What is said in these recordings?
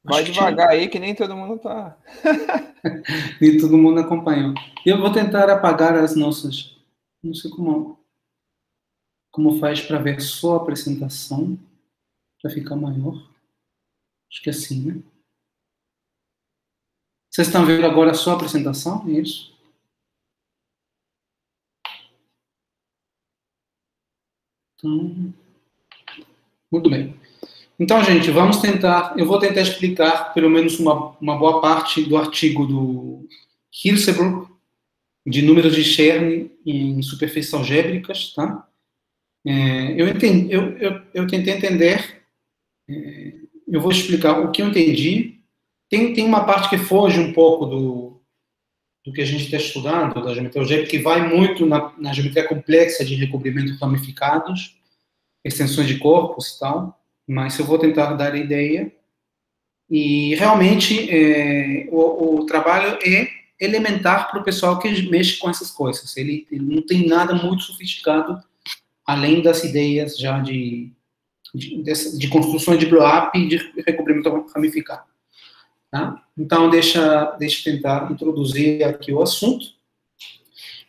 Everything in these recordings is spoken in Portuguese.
Vai Acho que devagar aí que nem todo mundo tá. nem todo mundo acompanhou. Eu vou tentar apagar as nossas. Não sei como faz para ver só a apresentação, para ficar maior. Acho que é assim, né? Vocês estão vendo agora só a apresentação? É isso? Então, muito bem. Então, gente, vamos tentar. Eu vou tentar explicar pelo menos uma boa parte do artigo do Hirzebruch de números de Chern em superfícies algébricas, tá? Eu tentei entender. Eu vou explicar o que eu entendi. Tem uma parte que foge um pouco do que a gente está estudando, da geometria algébrica, que vai muito na geometria complexa de recobrimentos ramificados, extensões de corpos e tal, mas eu vou tentar dar a ideia. E realmente o trabalho é elementar para o pessoal que mexe com essas coisas. Ele não tem nada muito sofisticado, além das ideias já de construção de blow-up e de recobrimento ramificado. Tá? Então, deixa eu tentar introduzir aqui o assunto.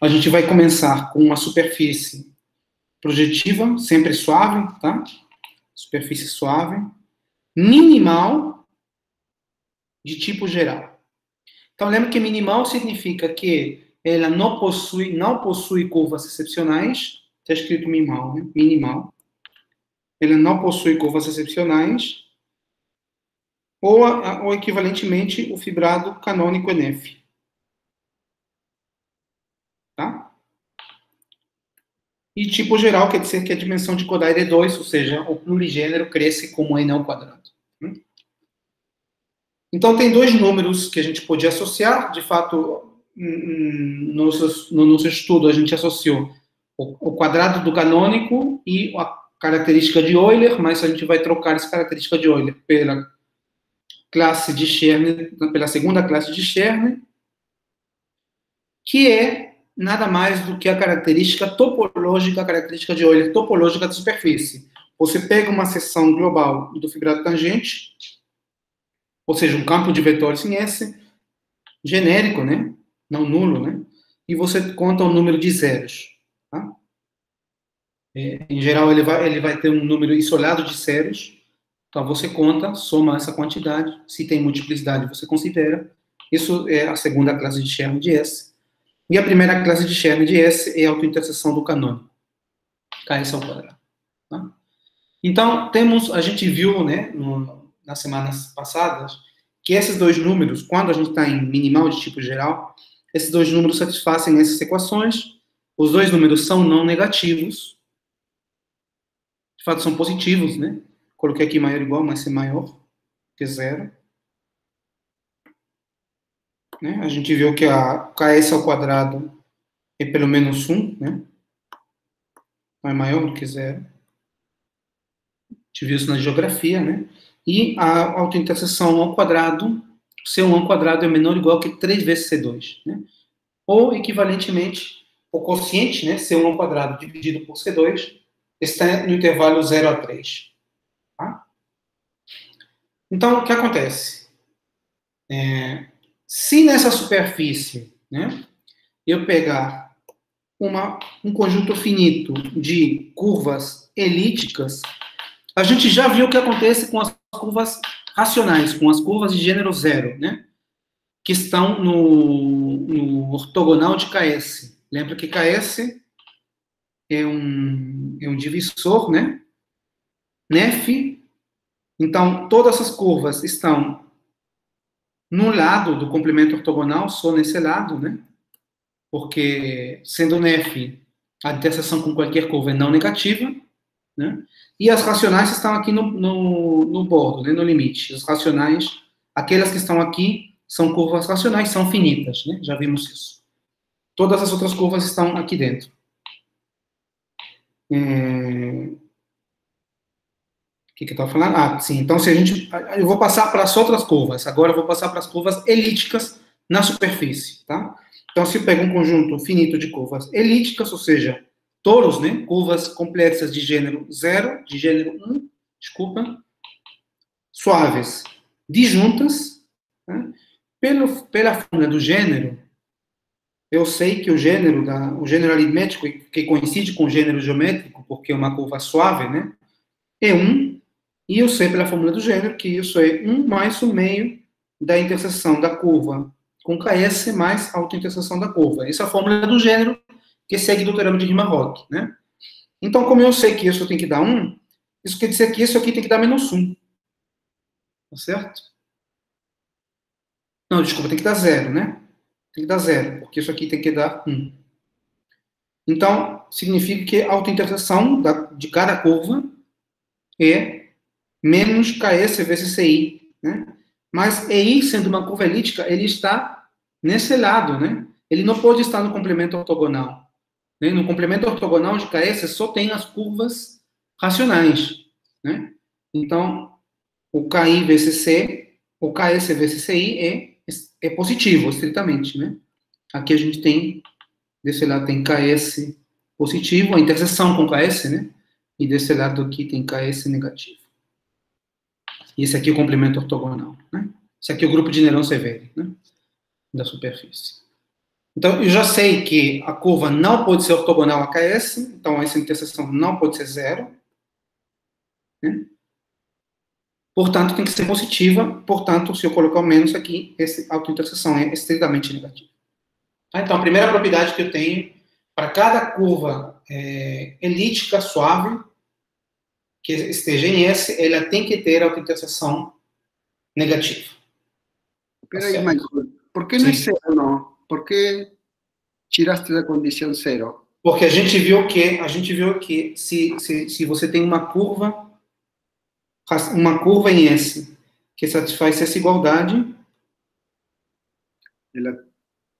A gente vai começar com uma superfície projetiva, sempre suave, tá? Superfície suave, minimal, de tipo geral. Então, lembra que minimal significa que ela não possui curvas excepcionais, está escrito minimal, né? Minimal. Ela não possui curvas excepcionais, ou equivalentemente, o fibrado canônico NF. Tá? E tipo geral quer dizer que a dimensão de Kodály é 2, ou seja, o plurigênero cresce como n ao quadrado. Então, tem dois números que a gente podia associar. De fato, no nosso estudo, a gente associou o quadrado do canônico e a característica de Euler, mas a gente vai trocar essa característica de Euler pela classe de Chern, pela segunda classe de Chern, que é nada mais do que a característica topológica, a característica de Euler topológica da superfície. Você pega uma seção global do fibrado tangente, ou seja, um campo de vetores em S, genérico, né? Não nulo, né? E você conta o número de zeros. Tá? Em geral, ele vai ter um número isolado de zeros. Então, você conta, soma essa quantidade. Se tem multiplicidade, você considera. Isso é a segunda classe de Chern de S. E a primeira classe de Chern de S é a autointerseção do canônico. KS ao quadrado. Tá? Então, a gente viu, né, nas semanas passadas, que esses dois números, quando a gente está em minimal de tipo geral, esses dois números satisfazem essas equações. Os dois números são não negativos. De fato, são positivos, né? Coloquei aqui maior ou igual, mas é maior que zero. Né? A gente viu que a KS ao quadrado é pelo menos 1, né? Então é maior do que zero. A gente viu isso na geografia, né? E a autointerseção ao quadrado, C1 ao quadrado é menor ou igual que 3 vezes C2, né? Ou, equivalentemente, o quociente, né, C1 ao quadrado dividido por C2, está no intervalo 0 a 3. Tá? Então, o que acontece? Se nessa superfície, né, eu pegar um conjunto finito de curvas elípticas, a gente já viu o que acontece com as curvas racionais, com as curvas de gênero zero, né? Que estão no ortogonal de KS. Lembra que KS é um divisor, né? Nef. Então, todas essas curvas estão no lado do complemento ortogonal, só nesse lado, né? Porque, sendo Nef, a interseção com qualquer curva é não negativa, né? E as racionais estão aqui no bordo, né, no limite. As racionais, aquelas que estão aqui, são curvas racionais, são finitas, né? Já vimos isso. Todas as outras curvas estão aqui dentro. O que eu estava falando? Ah, sim. Então, eu vou passar para as outras curvas. Agora eu vou passar para as curvas elípticas na superfície, tá? Então, se eu pego um conjunto finito de curvas elípticas, ou seja, toros, né? Curvas complexas de gênero 0, de gênero 1, desculpa, suaves. disjuntas, né? Pela fórmula do gênero, eu sei que o gênero aritmético, que coincide com o gênero geométrico, porque é uma curva suave, né? É 1, e eu sei pela fórmula do gênero que isso é 1 mais o meio da interseção da curva com KS mais a autointerseção da curva. Essa é a fórmula do gênero que segue do teorema de Riemann-Roch, né? Então, como eu sei que isso tem que dar 1, isso quer dizer que isso aqui tem que dar menos 1. Tá certo? Não, desculpa, tem que dar 0, né? Tem que dar 0, porque isso aqui tem que dar 1. Então, significa que a autointerseção de cada curva é menos KS vezes CI, né? Mas EI, sendo uma curva elíptica, ele está nesse lado, né? Ele não pode estar no complemento ortogonal. Né? No complemento ortogonal de KS só tem as curvas racionais, né? Então, o KI vezes C, o KS vezes CI é positivo, estritamente, né? Aqui a gente tem, desse lado tem KS positivo, a interseção com KS, né? E desse lado aqui tem KS negativo. E esse aqui é o complemento ortogonal, né? Esse aqui é o grupo de Néron-Severi, né? Da superfície. Então, eu já sei que a curva não pode ser ortogonal a KS, então essa interseção não pode ser 0, né? Portanto, tem que ser positiva, portanto, se eu colocar o menos aqui, essa autointerseção é estritamente negativa. Então, a primeira propriedade que eu tenho, para cada curva elíptica suave, que esteja em S, ela tem que ter autointerseção negativa. Espera aí, Michael, por que não é 0, não? Por que tiraste da condição 0? Porque a gente viu que se você tem uma curva em S que satisfaz essa igualdade,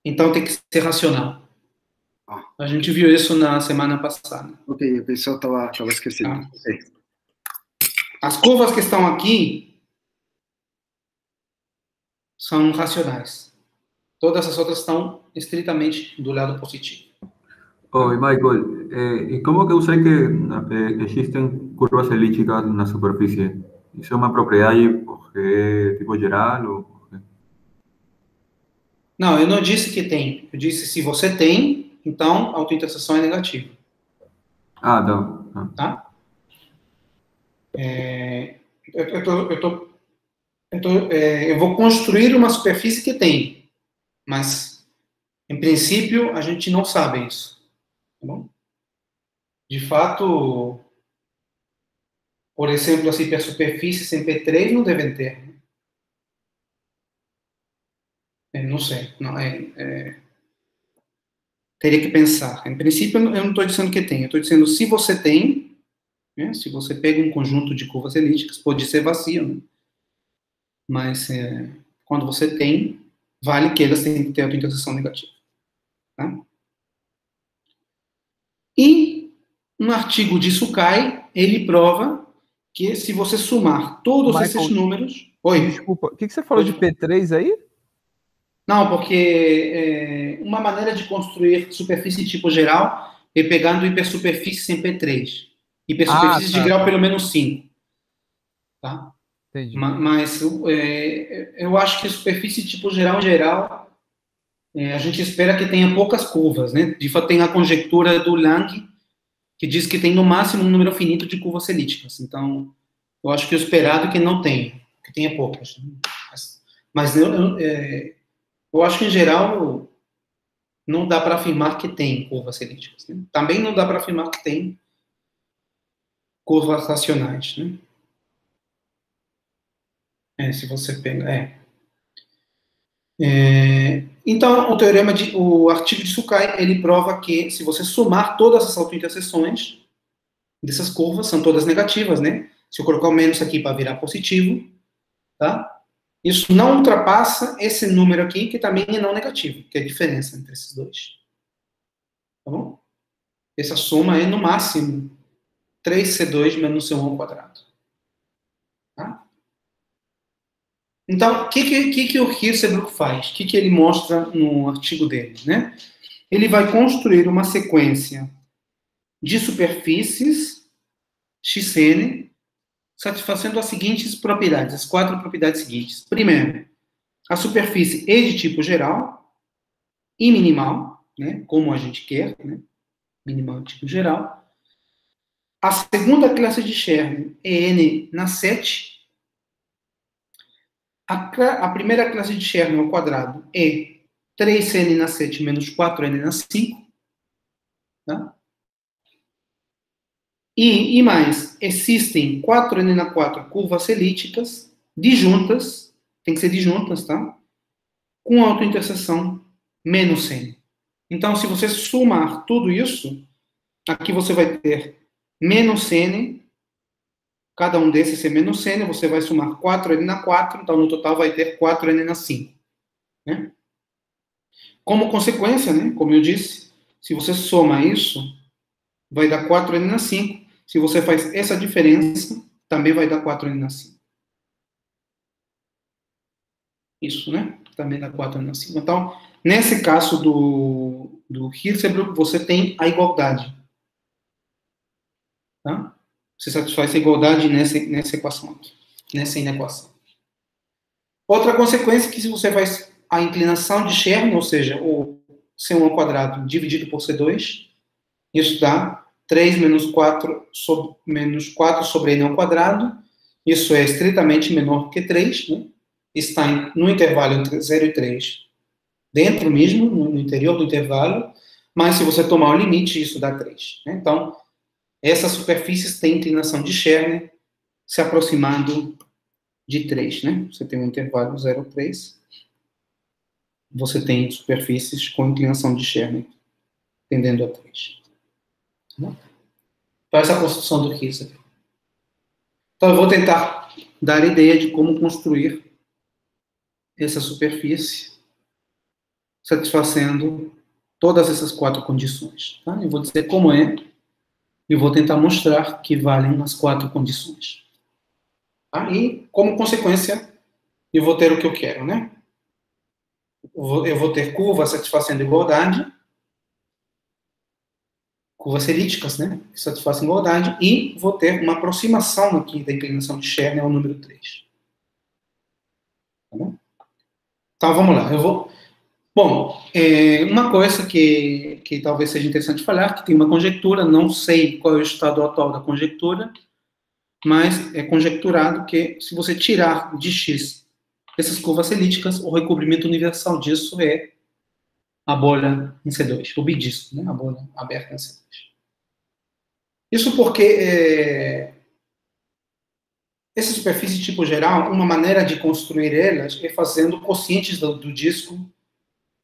então tem que ser racional. A gente viu isso na semana passada. Ok, eu pensei que estava esquecendo. As curvas que estão aqui são racionais. Todas as outras estão estritamente do lado positivo. Oi, Michael, ¿y cómo que usted que existen curvas elípticas na superfície? Isso é uma propriedade porque tipo geral ou? Não, eu não disse que tem. Eu disse se você tem, então a autointerseção é negativa. Ah, tá. Tá? Eu vou construir uma superfície que tem, mas em princípio a gente não sabe isso. Tá bom? De fato, por exemplo, as hipersuperfícies em P3 não devem ter. Não sei. Teria que pensar. Em princípio, eu não estou dizendo que tem. Eu estou dizendo se você tem, né, se você pega um conjunto de curvas elípticas, pode ser vazio, né? Mas quando você tem, vale que elas têm que ter autointerseção negativa. Tá? E um artigo de Sukai, ele prova que se você somar todos esses números... Oi? Desculpa, o que você falou de P3 aí? Não, porque uma maneira de construir superfície tipo geral é pegando hipersuperfícies em P3. Hipersuperfícies de grau pelo menos 5. Tá? Entendi. Mas eu acho que superfície tipo geral, a gente espera que tenha poucas curvas, né? De fato, tem a conjectura do Lang, que diz que tem no máximo um número finito de curvas elípticas. Então, eu acho que o esperado é que não tenha, que tenha poucas. Mas eu acho que, em geral, não dá para afirmar que tem curvas elípticas. Né? Também não dá para afirmar que tem curvas racionais, né? Se você pega... Então, o artigo de Sukai, ele prova que se você somar todas as autointerseções dessas curvas, são todas negativas, né? Se eu colocar o menos aqui para virar positivo, tá? Isso não ultrapassa esse número aqui, que também é não negativo, que é a diferença entre esses dois. Tá bom? Essa soma é, no máximo, 3C2 menos C1 ao quadrado. Tá? Então, o que o Hirzebruch faz? O que ele mostra no artigo dele? Né? Ele vai construir uma sequência de superfícies XN satisfazendo as seguintes propriedades, as 4 propriedades seguintes. Primeiro, a superfície é de tipo geral e minimal, né, como a gente quer, né, minimal de tipo geral. A segunda classe de Chern é n na 7. A primeira classe de Chern ao quadrado é 3n na 7 menos 4n na 5. Tá? E mais, existem 4n na 4 curvas elípticas disjuntas, tem que ser disjuntas, tá? Com autointerseção menos n. Então, se você somar tudo isso, aqui você vai ter menos n, cada um desses é menos n, você vai somar 4n na 4, então no total vai ter 4n na 5. Né? Como consequência, né, como eu disse, se você soma isso, vai dar 4n na 5. Se você faz essa diferença, também vai dar 4n na 5. Isso, né? Também dá 4n na 5. Então, nesse caso do Hirzebruch, você tem a igualdade. Tá? Você satisfaz a igualdade nessa equação aqui, nessa inequação. Outra consequência é que se você faz a inclinação de Chern, ou seja, o C1 ao quadrado dividido por C2, isso dá 3 menos 4 sobre n ao quadrado. Isso é estritamente menor que 3, né? Está no intervalo entre 0 e 3, dentro mesmo, no interior do intervalo, mas se você tomar o limite, isso dá 3. Né? Então, essas superfícies têm inclinação de Chern se aproximando de 3. Né? Você tem um intervalo 0 a 3. Você tem superfícies com inclinação de Chern tendendo a 3. Então, essa é a construção do Hirzebruch. Então, eu vou tentar dar a ideia de como construir essa superfície satisfazendo todas essas 4 condições. Tá? Eu vou dizer como é e vou tentar mostrar que valem as 4 condições. Tá? E, como consequência, eu vou ter o que eu quero, né? Eu vou ter curvas satisfazendo igualdade, curvas elípticas, né? Que satisfazem igualdade, e vou ter uma aproximação aqui da inclinação de Chern ao número 3. Tá bom? Então, vamos lá. Bom, uma coisa que talvez seja interessante falar, que tem uma conjectura, não sei qual é o estado atual da conjectura, mas é conjecturado que se você tirar de X essas curvas elípticas, o recobrimento universal disso é a bolha em C2, o bidisco, né? A bolha aberta em C2. Isso porque essa superfície de tipo geral, uma maneira de construir elas é fazendo quocientes do disco,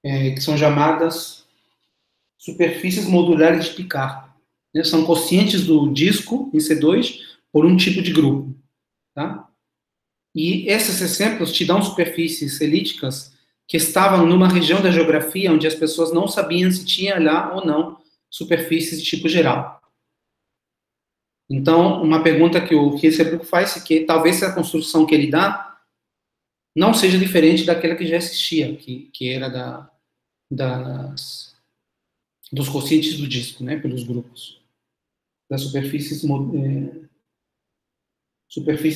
que são chamadas superfícies modulares de Picard. Né? São quocientes do disco em C2 por um tipo de grupo. Tá? E esses exemplos te dão superfícies elípticas que estavam numa região da geografia onde as pessoas não sabiam se tinha lá ou não superfícies de tipo geral. Então, uma pergunta que o Hirzebruch faz é que talvez a construção que ele dá não seja diferente daquela que já existia, que era dos quocientes do disco, né, pelos grupos, das superfícies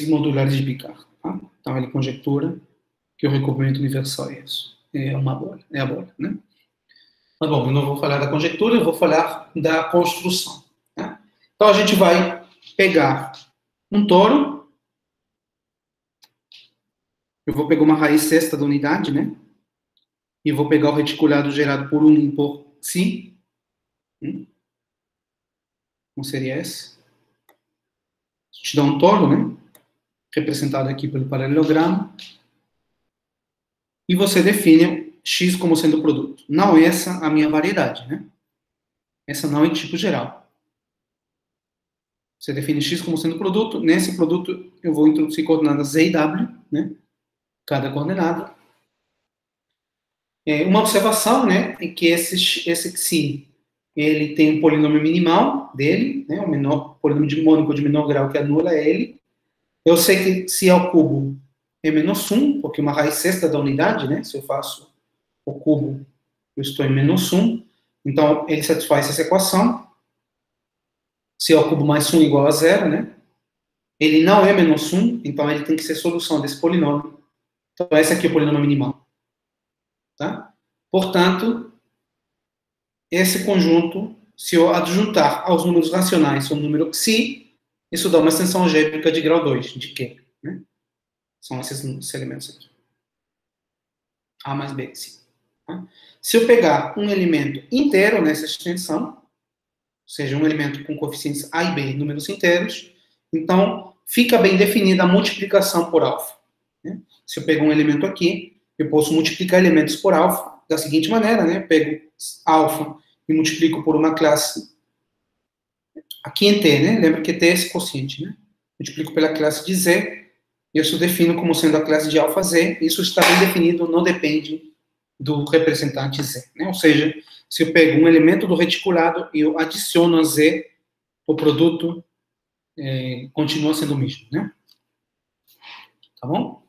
modulares de Picard. Tá? Então, ele conjectura que o recobrimento universal é isso. É a bolha, né? Mas, bom, eu não vou falar da conjectura, eu vou falar da construção. Né? Então, a gente vai pegar um toro, eu vou pegar uma raiz sexta da unidade, né? E vou pegar o reticulado gerado por 1 por psi. Como seria esse? Te dá um toro, né? Representado aqui pelo paralelogramo. E você define X como sendo o produto. Não essa a minha variedade, né? Essa não é tipo geral. Você define X como sendo produto. Nesse produto, eu vou introduzir coordenadas Z e W, né? Cada coordenada. Uma observação, né? É que esse Xi, ele tem um polinômio minimal dele, né? O menor polinômio mônico de menor grau que anula ele. Eu sei que se ao cubo é menos 1, porque uma raiz sexta da unidade, né? Se eu faço o cubo, eu estou em menos 1. Então, ele satisfaz essa equação. Se ao cubo mais 1 igual a 0, né? ele não é menos 1, então ele tem que ser solução desse polinômio. Então, esse aqui é o polinômio minimal. Tá? Portanto, esse conjunto, se eu adjuntar aos números racionais o número xi, isso dá uma extensão algébrica de grau 2. De quê? Né? São esses elementos aqui. A mais B, xi. Tá? Se eu pegar um elemento inteiro nessa extensão, ou seja, um elemento com coeficientes A e B, números inteiros, então fica bem definida a multiplicação por alfa. Né? Se eu pegar um elemento aqui, eu posso multiplicar elementos por alfa da seguinte maneira, né? Eu pego alfa e multiplico por uma classe aqui em T, né? Lembra que T é esse quociente, né? Multiplico pela classe de Z, e isso defino como sendo a classe de alfa Z, isso está bem definido, não depende do representante Z, né? Ou seja, se eu pego um elemento do reticulado e eu adiciono a Z, o produto continua sendo o mesmo, né? Tá bom?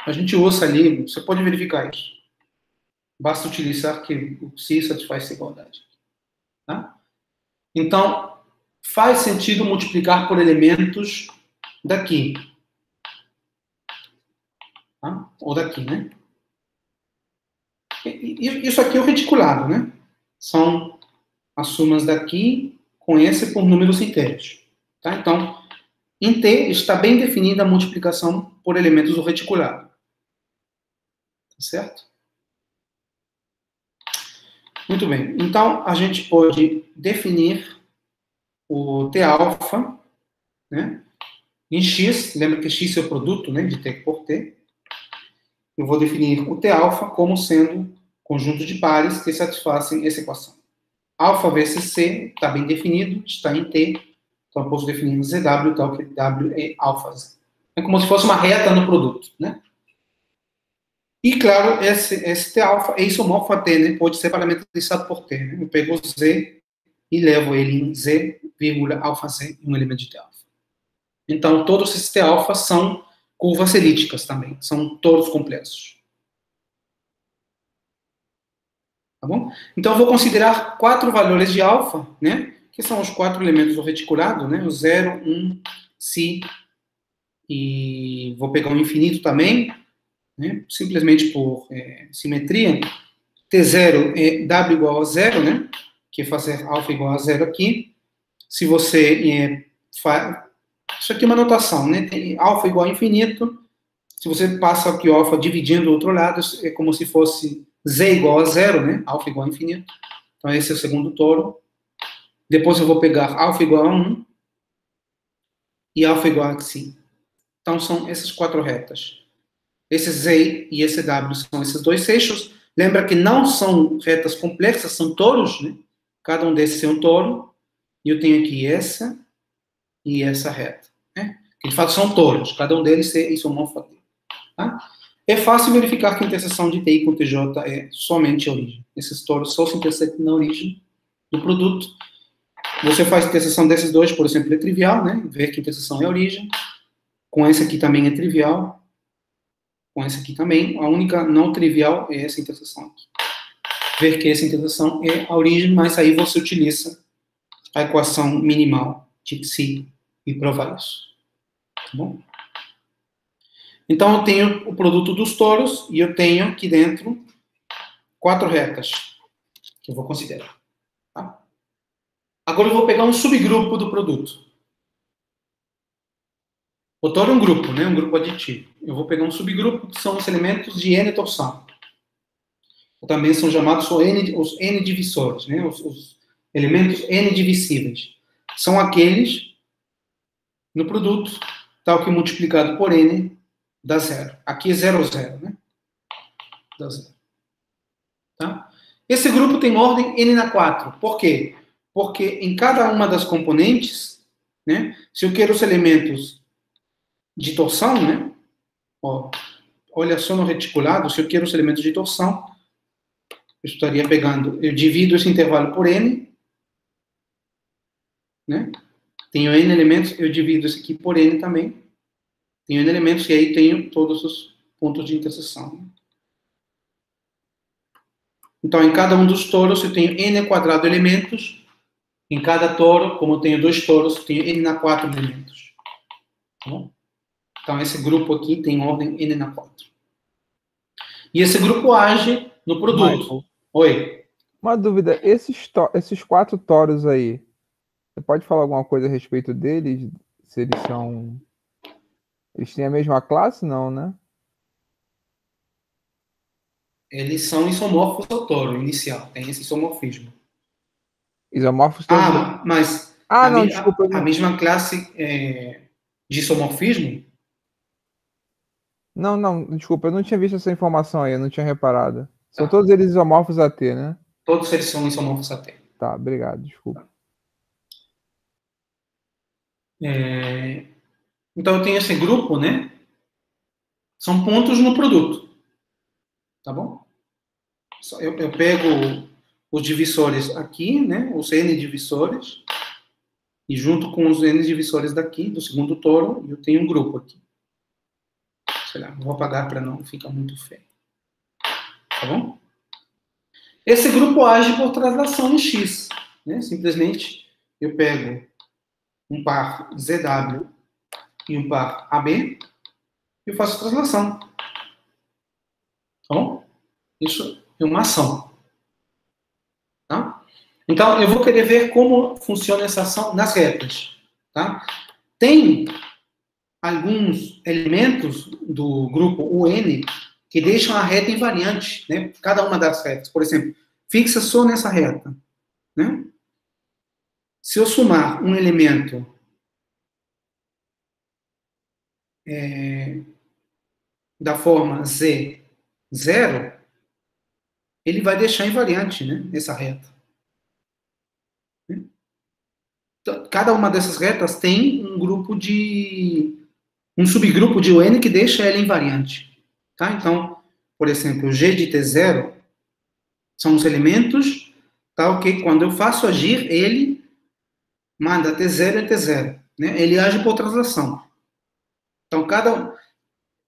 A gente usa ali, você pode verificar isso. Basta utilizar que o psi satisfaz essa igualdade. Tá? Então, faz sentido multiplicar por elementos daqui. Tá? Ou daqui, né? Isso aqui é o reticulado, né? São as somas daqui com esse por números inteiros. Tá? Então, em T está bem definida a multiplicação por elementos do reticulado. Tá certo? Muito bem. Então, a gente pode definir o T-alfa, né? Em X, lembra que X é o produto, né, de T por T. Eu vou definir o T-alfa como sendo conjunto de pares que satisfazem essa equação. Alfa vezes C está bem definido, está em T. Então, eu posso definir no ZW, tal que W é alfa Z. É como se fosse uma reta no produto, né? E, claro, esse T-alfa é isomorfo a T, né? Pode ser parametrizado por T. Né? Eu pego o Z e levo ele em Z, vírgula, alfa Z, um elemento de T-alfa. Então, todos esses T-alfa são curvas elípticas também. São todos complexos. Tá bom? Então, eu vou considerar 4 valores de alfa, né? Que são os 4 elementos do reticulado, né? O 0, 1, si, e vou pegar o infinito também, né? Simplesmente por simetria. T0 é W igual a 0, né? Que é fazer alfa igual a 0 aqui. Se você isso aqui é uma notação, né? Tem alfa igual a infinito. Se você passa aqui o alfa dividindo o outro lado, é como se fosse Z igual a 0, né? Alfa igual a infinito. Então, esse é o segundo toro. Depois eu vou pegar alfa igual a 1 e alfa igual a xi. Então, são essas 4 retas. Esse Z e esse W são esses 2 eixos. Lembra que não são retas complexas, são toros, né? Cada um desses é um toro. E eu tenho aqui essa e essa reta. Né? Que de fato são toros. Cada um deles é isomorfo a T. Tá? É fácil verificar que a interseção de TI com TJ é somente a origem. Esses toros só se intersectam na origem do produto. Você faz a interseção desses dois, por exemplo, é trivial, né? Ver que a interseção é a origem. Com esse aqui também é trivial. Com esse aqui também. A única não trivial é essa interseção aqui. Ver que essa interseção é a origem, mas aí você utiliza a equação minimal de xi e provar isso. Tá bom? Então, eu tenho o produto dos toros e eu tenho aqui dentro 4 retas que eu vou considerar. Tá? Agora eu vou pegar um subgrupo do produto. O toro é um grupo, né? Um grupo aditivo. Eu vou pegar um subgrupo que são os elementos de N torção. Também são chamados os N divisores, né? Os elementos N divisíveis. São aqueles no produto, tal que multiplicado por N dá 0. Aqui é 0, 0, né? Dá 0. Tá? Esse grupo tem ordem N na 4. Por quê? Porque em cada uma das componentes, né? Se eu quero os elementos de torção, né? Ó, olha só no reticulado, se eu quero os elementos de torção, eu estaria pegando, eu divido esse intervalo por N, né? Tenho N elementos, eu divido esse aqui por N também. Tenho N elementos e aí tenho todos os pontos de interseção. Então, em cada um dos toros, eu tenho N quadrado elementos. Em cada toro, como eu tenho 2 toros, eu tenho N na 4 elementos. Tá bom? Então, esse grupo aqui tem ordem N na 4. E esse grupo age no produto. Michael, Oi. uma dúvida, esses 4 toros aí, você pode falar alguma coisa a respeito deles? Se eles são... Eles têm a mesma classe? Não, né? Eles são isomórficos ao toro inicial. Tem esse isomorfismo. Isomorfos todos... Mas não, desculpa. a mesma classe de isomorfismo? Não, desculpa, eu não tinha visto essa informação aí, eu não tinha reparado. São todos eles isomorfos AT, né? Todos eles são isomorfos AT. Tá, obrigado, desculpa. Então, eu tenho esse grupo, né? São pontos no produto. Tá bom? Eu pego os divisores aqui, né? Os N divisores. E junto com os N divisores daqui, do segundo toro, eu tenho um grupo aqui. Sei lá, vou apagar para não ficar muito feio. Tá bom? Esse grupo age por translação em X. Né? Simplesmente, eu pego um par ZW e um par AB e eu faço a translação. Tá bom? Isso é uma ação. Tá? Então, eu vou querer ver como funciona essa ação nas retas. Tá? Tem alguns elementos do grupo UN que deixam a reta invariante, né? Cada uma das retas. Por exemplo, fixa só nessa reta. Né? Se eu somar um elemento da forma Z0, ele vai deixar invariante, né? Essa reta. Então, cada uma dessas retas tem um subgrupo de UN que deixa ela invariante. Tá? Então, por exemplo, o G de T0 são os elementos, tá, que quando eu faço agir, ele manda T0 e T0. Né? Ele age por translação. Então,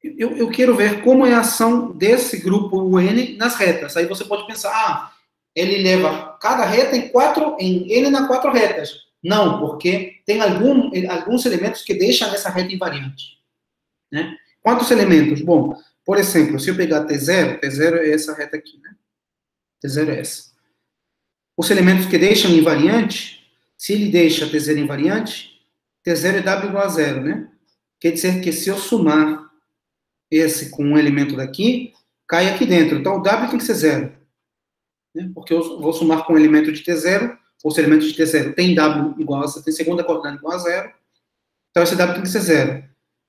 eu quero ver como é a ação desse grupo UN nas retas. Aí você pode pensar, ele leva cada reta em N na 4 retas. Não, porque tem alguns elementos que deixam essa reta invariante. Né? Quantos elementos? Bom, por exemplo, se eu pegar T0 é essa reta aqui, né? T0 é essa. Os elementos que deixam invariante, se ele deixa T0 invariante, T0 é W igual a 0, né? Quer dizer que se eu somar esse com um elemento daqui, cai aqui dentro. Então, o W tem que ser 0. Né? Porque eu vou somar com um elemento de T0, os elementos de T0 tem W igual a 0, tem segunda coordenada igual a 0. Então, esse W tem que ser 0.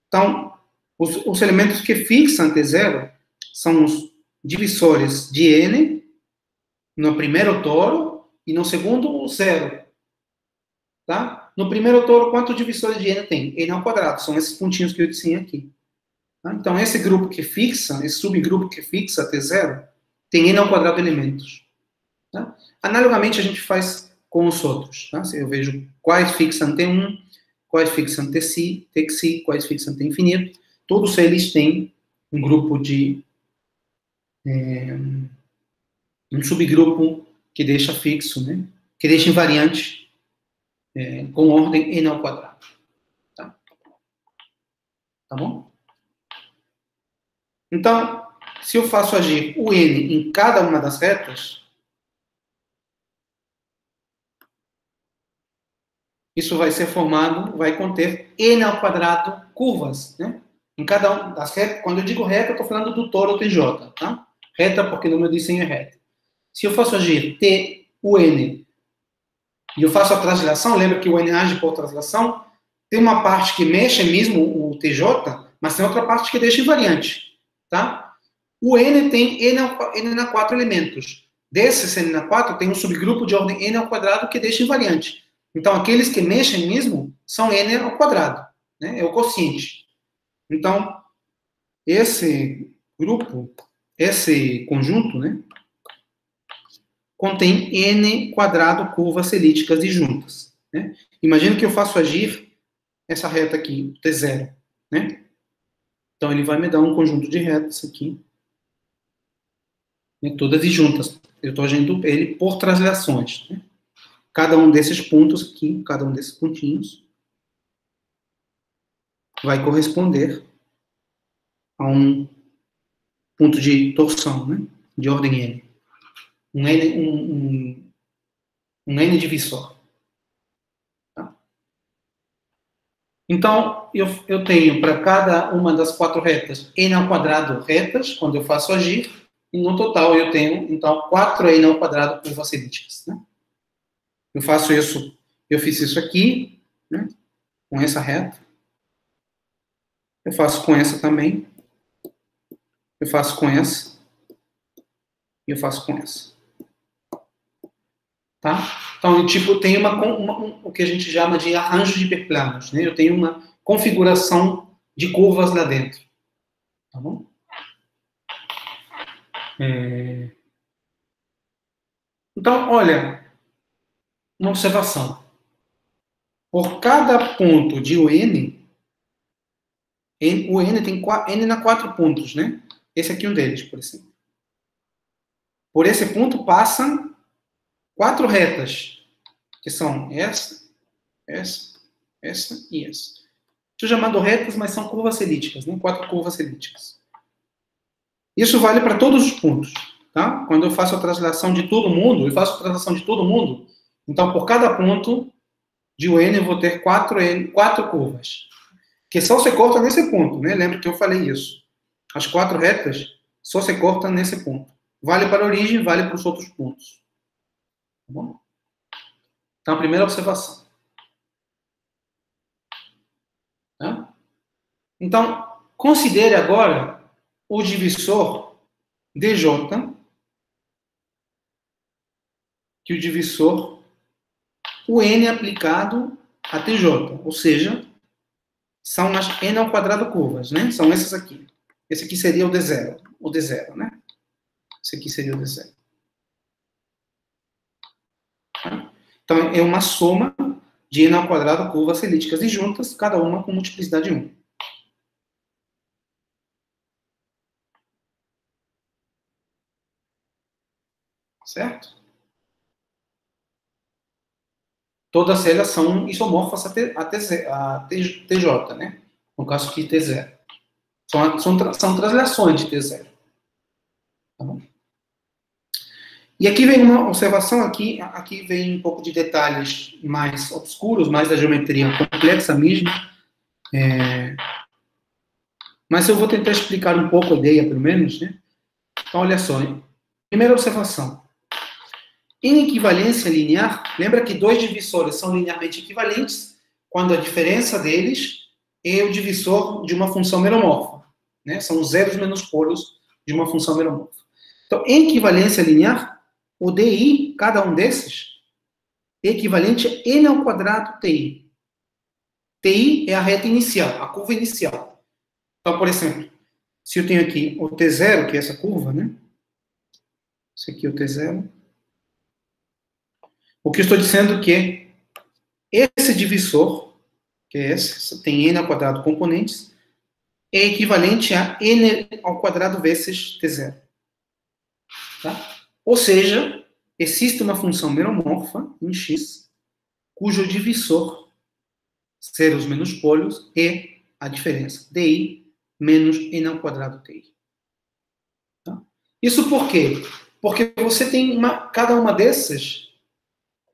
Então, os elementos que fixam T0 são os divisores de N no primeiro toro e no segundo, 0. Tá? No primeiro toro, quantos divisores de N tem? N ao quadrado. São esses pontinhos que eu disse aqui. Tá? Então, esse grupo que fixa, esse subgrupo que fixa T0, tem N ao quadrado elementos. Tá? Analogamente, a gente faz com os outros. Tá? Eu vejo quais fixam T1, quais fixam TXI, quais fixam T infinito. Todos eles têm um grupo de... um subgrupo que deixa fixo, né? Que deixa invariante com ordem N ao quadrado. Tá? Tá bom? Então, se eu faço agir o N em cada uma das retas, isso vai ser formado, vai conter N ao quadrado curvas, né? Em cada uma das retas. Quando eu digo reta, eu estou falando do toro TJ, tá? Reta, porque no meu desenho é reta. Se eu faço agir T, o N, e eu faço a translação, lembra que o N age por translação, tem uma parte que mexe mesmo o TJ, mas tem outra parte que deixa invariante, tá? O N tem N na 4 elementos. Desses N na 4, tem um subgrupo de ordem N ao quadrado que deixa invariante. Então, aqueles que mexem mesmo são N ao quadrado, né? É o quociente. Então, esse grupo, esse conjunto, né, contém N quadrado curvas elípticas disjuntas. Né? Imagina que eu faço agir essa reta aqui, T0. Né? Então, ele vai me dar um conjunto de retas aqui, né, todas disjuntas. Eu estou agindo ele por translações. Né? Cada um desses pontos aqui, cada um desses pontinhos, vai corresponder a um ponto de torção, né? De ordem N. Um N divisor. Tá? Então, eu tenho para cada uma das 4 retas N ao quadrado retas, quando eu faço agir, e no total eu tenho, então, 4N ao quadrado curvas elípticas. Né? Eu faço isso, eu fiz isso aqui, né? Com essa reta. Eu faço com essa também. Eu faço com essa. E eu faço com essa. Tá? Então, tipo, tem o que a gente chama de arranjo de hiperplanos. Né? Eu tenho uma configuração de curvas lá dentro. Tá bom? Então, olha, uma observação. Por cada ponto de UN, o N tem N na 4 pontos, né? Esse aqui é um deles, por exemplo. Por esse ponto passam 4 retas, que são essa e essa. Estou chamando retas, mas são curvas elípticas, né? 4 curvas elípticas. Isso vale para todos os pontos, tá? Quando eu faço a translação de todo mundo, então por cada ponto de UN eu vou ter 4 curvas, que só se cortam nesse ponto, né? Lembra que eu falei isso. As 4 retas só se cortam nesse ponto. Vale para a origem, vale para os outros pontos. Tá bom? Então, a primeira observação. Tá? Então, considere agora o divisor DJ, que o divisor, o N aplicado a TJ, ou seja, são as N ao quadrado curvas, né? São essas aqui. Esse aqui seria o D0, né? Esse aqui seria o D0. Tá? Então, é uma soma de N ao quadrado curvas elípticas e juntas, cada uma com multiplicidade 1. Certo? Todas elas são isomorfas a TJ, né? No caso aqui, T0. São translações de T0. Tá bom? E aqui vem uma observação, aqui vem um pouco de detalhes mais obscuros, mais da geometria complexa mesmo. Mas eu vou tentar explicar um pouco a ideia, pelo menos, né? Então, olha só. Hein? Primeira observação. Em equivalência linear, lembra que 2 divisores são linearmente equivalentes quando a diferença deles é o divisor de uma função meromorfa. Né? São os zeros menos polos de uma função meromorfa. Então, em equivalência linear, o DI, cada um desses, é equivalente a N ao quadrado TI. TI é a reta inicial, a curva inicial. Então, por exemplo, se eu tenho aqui o T0, que é essa curva, né? Esse aqui é o T0. O que eu estou dizendo que esse divisor, que é esse, tem N ao quadrado componentes, é equivalente a N ao quadrado vezes T0. Tá? Ou seja, existe uma função meromorfa em X, cujo divisor, zeros menos polos, é a diferença, DI menos N ao quadrado TI. Tá? Isso por quê? Porque você tem cada uma dessas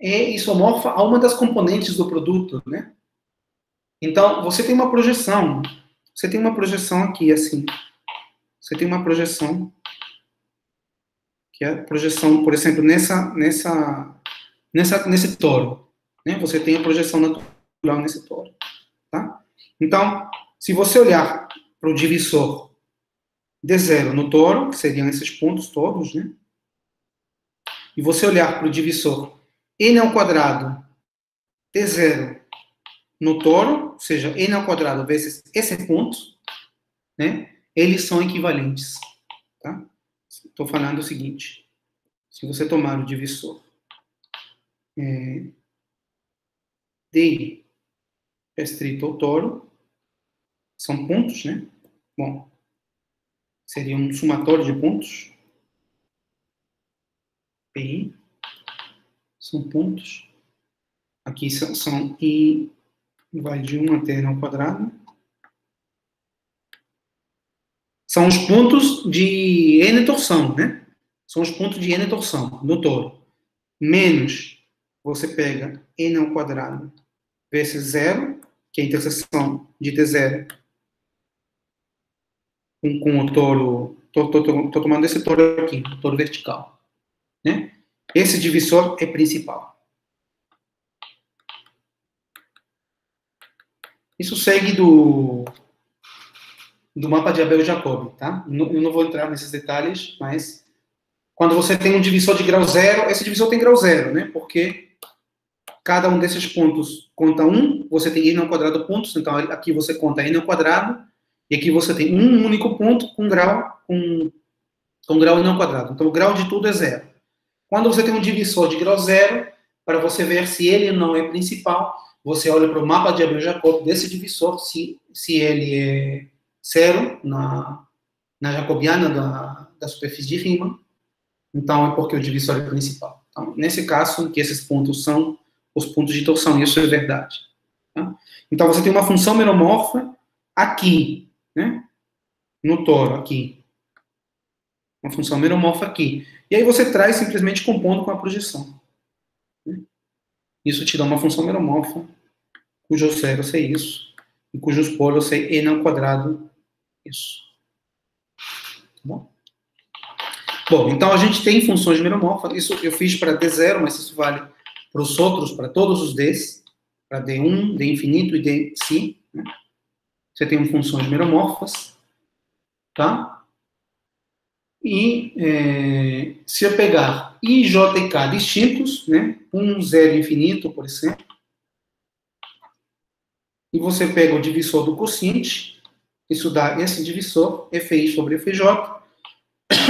é isomorfa a uma das componentes do produto, né? Então, você tem uma projeção. Você tem uma projeção aqui, assim. Você tem uma projeção que é a projeção, por exemplo, nesse toro. Né? Você tem a projeção natural nesse toro. Tá? Então, se você olhar para o divisor D0 no toro, que seriam esses pontos todos, né? E você olhar para o divisor N ao quadrado T0 no toro, ou seja, N ao quadrado vezes esse ponto, né? Eles são equivalentes. Tá? Estou falando o seguinte. Se você tomar o divisor DI restrito ao toro, são pontos, né? Bom, seria um somatório de pontos. PI são pontos. Aqui são I vai de 1 até N ao quadrado. São os pontos de N torção, né? São os pontos de N torção no touro. Menos, você pega N ao quadrado vezes 0, que é a interseção de T0 com o touro. Estou tomando esse touro aqui, o touro vertical. Né? Esse divisor é principal. Isso segue do mapa de Abel-Jacobi, tá? Eu não vou entrar nesses detalhes, mas quando você tem um divisor de grau 0, esse divisor tem grau 0, né? Porque cada um desses pontos conta 1, você tem n ao quadrado pontos, então aqui você conta n ao quadrado, e aqui você tem um único ponto com grau n ao quadrado. Então o grau de tudo é 0. Quando você tem um divisor de grau 0, para você ver se ele não é principal, você olha para o mapa de Abel-Jacobi desse divisor, se ele é 0 na jacobiana da superfície de Riemann, então é porque o divisor é principal. Então, nesse caso, que esses pontos são os pontos de torção, isso é verdade. Tá? Então, você tem uma função meromorfa aqui, né? No toro, aqui. Uma função meromorfa aqui. E aí você traz simplesmente compondo com a projeção. Né? Isso te dá uma função meromorfa, cujo zero é isso, e cujos polos é n ao quadrado, isso. Tá bom? Bom, então a gente tem funções meromorfas. Isso eu fiz para D0, mas isso vale para os outros, para todos os Ds, para D1, D infinito e D psi. Né? Você tem funções meromorfas, tá? E se eu pegar I, J e K distintos, né? 1, 0 infinito, por exemplo, e você pega o divisor do quociente, isso dá esse divisor, FI sobre FJ.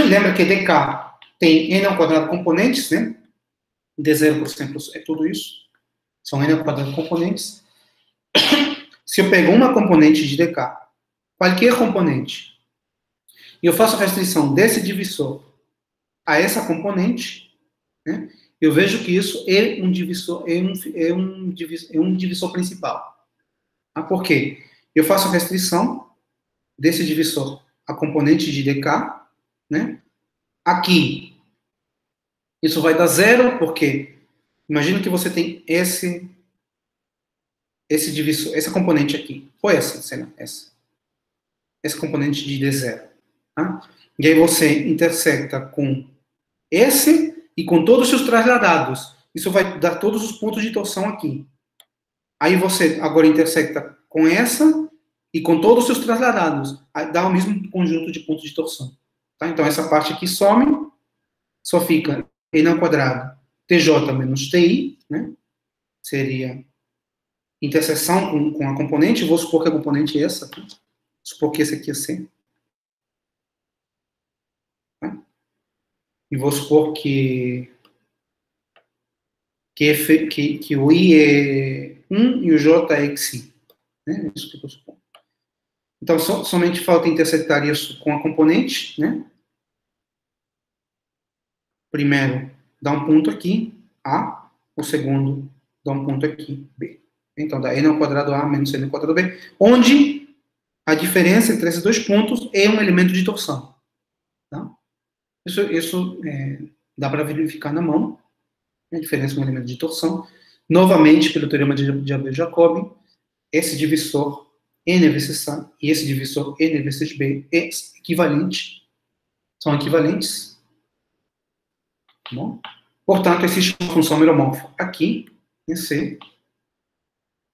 Lembra que dk tem n ao quadrado componentes, né? D0, por exemplo, é tudo isso. São n ao quadrado componentes. Se eu pego uma componente de dk, qualquer componente, e eu faço a restrição desse divisor a essa componente, né? Eu vejo que isso é um divisor, um divisor principal. Ah, por quê? Eu faço a restrição desse divisor a componente de dk, né? Aqui, isso vai dar 0, porque imagina que você tem esse divisor, essa componente aqui. Foi essa componente de D0. Tá? E aí você intersecta com esse e com todos os seus trasladados. Isso vai dar todos os pontos de torção aqui. Aí você agora intersecta com essa e com todos os seus trasladados. Aí dá o mesmo conjunto de pontos de torção. Tá? Então, essa parte aqui some, só fica n ao quadrado tj menos ti, né? Seria interseção com a componente. Vou supor que a componente é essa. Tá? Vou supor que esse aqui é C. Tá? E vou supor que o I é 1 e o J é xi. Né? Isso que eu vou supor. Então, somente falta intersectar isso com a componente, né? Primeiro, dá um ponto aqui, A. O segundo, dá um ponto aqui, B. Então, dá n ao quadrado A menos n ao quadrado B, onde a diferença entre esses dois pontos é um elemento de torção. Tá? Isso dá para verificar na mão, a diferença é um elemento de torção. Novamente, pelo teorema de Abel-Jacobi, esse divisor n vezes A e esse divisor n vezes B é equivalente, são equivalentes. Bom? Portanto, existe uma função meromorfa aqui, em C,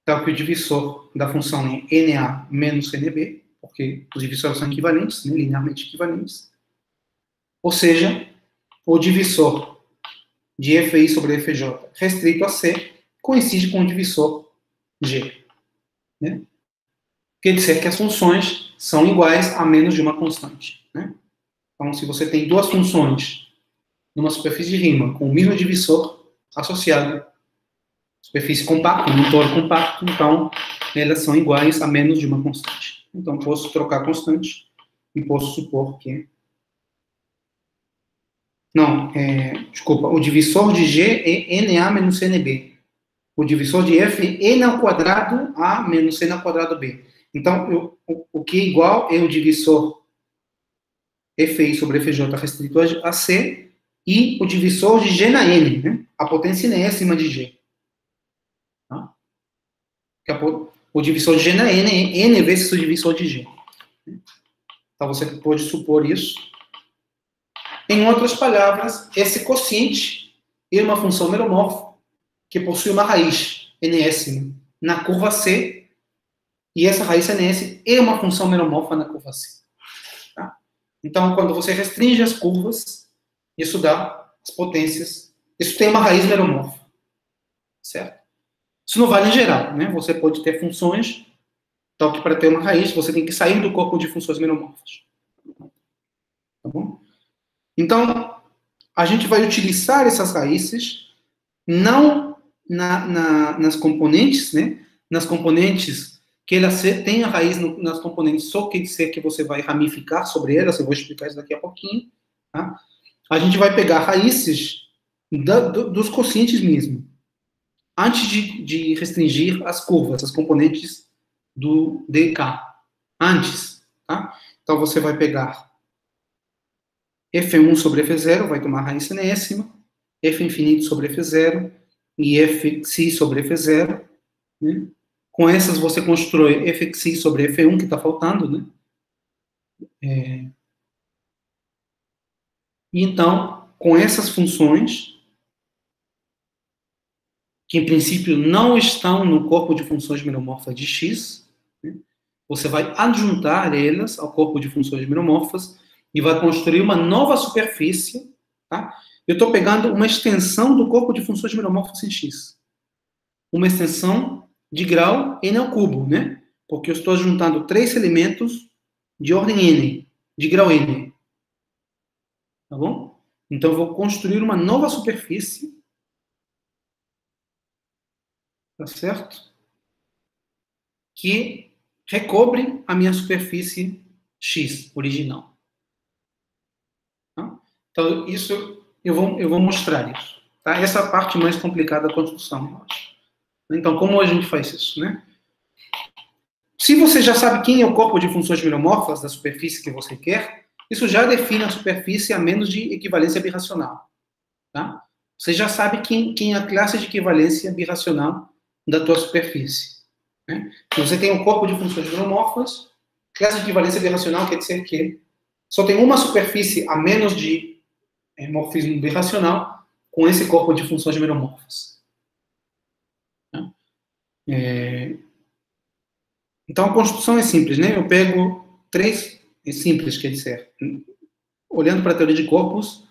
tal que o divisor da função é NA menos NB, porque os divisores são equivalentes, né, linearmente equivalentes. Ou seja, o divisor de FI sobre FJ restrito a C coincide com o divisor G. Né? Quer dizer que as funções são iguais a menos de uma constante. Né? Então, se você tem duas funções numa superfície de Riemann com o mesmo divisor associado, superfície compacta, um toro compacto, então elas são iguais a menos de uma constante. Então, posso trocar a constante e posso supor que... Não, desculpa, o divisor de G é NA menos NB. O divisor de F é N ao quadrado A menos N ao quadrado B. Então, o que é igual é o divisor Fi sobre Fj restrito a C, e o divisor de G na N, né? A potência enésima de G. Tá? O divisor de G na N é N vezes o divisor de G. Então, você pode supor isso. Em outras palavras, esse quociente é uma função meromorfa que possui uma raiz enésima na curva C, e essa raiz enésima é uma função meromorfa na curva C. Tá? Então, quando você restringe as curvas, isso dá as potências. Isso tem uma raiz meromorfa. Certo? Isso não vale em geral, né? Você pode ter funções, tal que para ter uma raiz, você tem que sair do corpo de funções meromorfas. Tá bom? Então, a gente vai utilizar essas raízes não nas componentes, né? Nas componentes que elas têm a raiz nas componentes, só quer dizer que você vai ramificar sobre elas, eu vou explicar isso daqui a pouquinho. Tá? A gente vai pegar raízes dos quocientes mesmo, antes de restringir as curvas, as componentes do dk. Antes. Tá? Então, você vai pegar F1 sobre F0, vai tomar raiz enésima, F infinito sobre F0 e Fxi sobre F0. Né? Com essas, você constrói Fxi sobre F1, que está faltando. Né? E então, com essas funções, que em princípio não estão no corpo de funções meromorfas de X, né? Você vai adjuntar elas ao corpo de funções meromorfas e vai construir uma nova superfície. Tá? Eu estou pegando uma extensão do corpo de funções meromorfas em X. Uma extensão de grau n ao cubo, né? Porque eu estou juntando 3 elementos de ordem n, de grau n. Tá bom? Então, eu vou construir uma nova superfície. Tá certo? Que recobre a minha superfície X original. Tá? Então, isso eu vou mostrar isso. Tá? Essa é a parte mais complicada da construção, eu acho. Então, como a gente faz isso, né? Se você já sabe quem é o corpo de funções meromorfas da superfície que você quer, isso já define a superfície a menos de equivalência birracional. Tá? Você já sabe quem é a classe de equivalência birracional da tua superfície. Né? Se você tem um corpo de funções meromorfas, classe de equivalência birracional quer dizer que só tem uma superfície a menos de morfismo birracional com esse corpo de funções meromorfas. Então, a construção é simples, né? Eu pego 3... É simples, quer dizer, olhando para a teoria de corpos,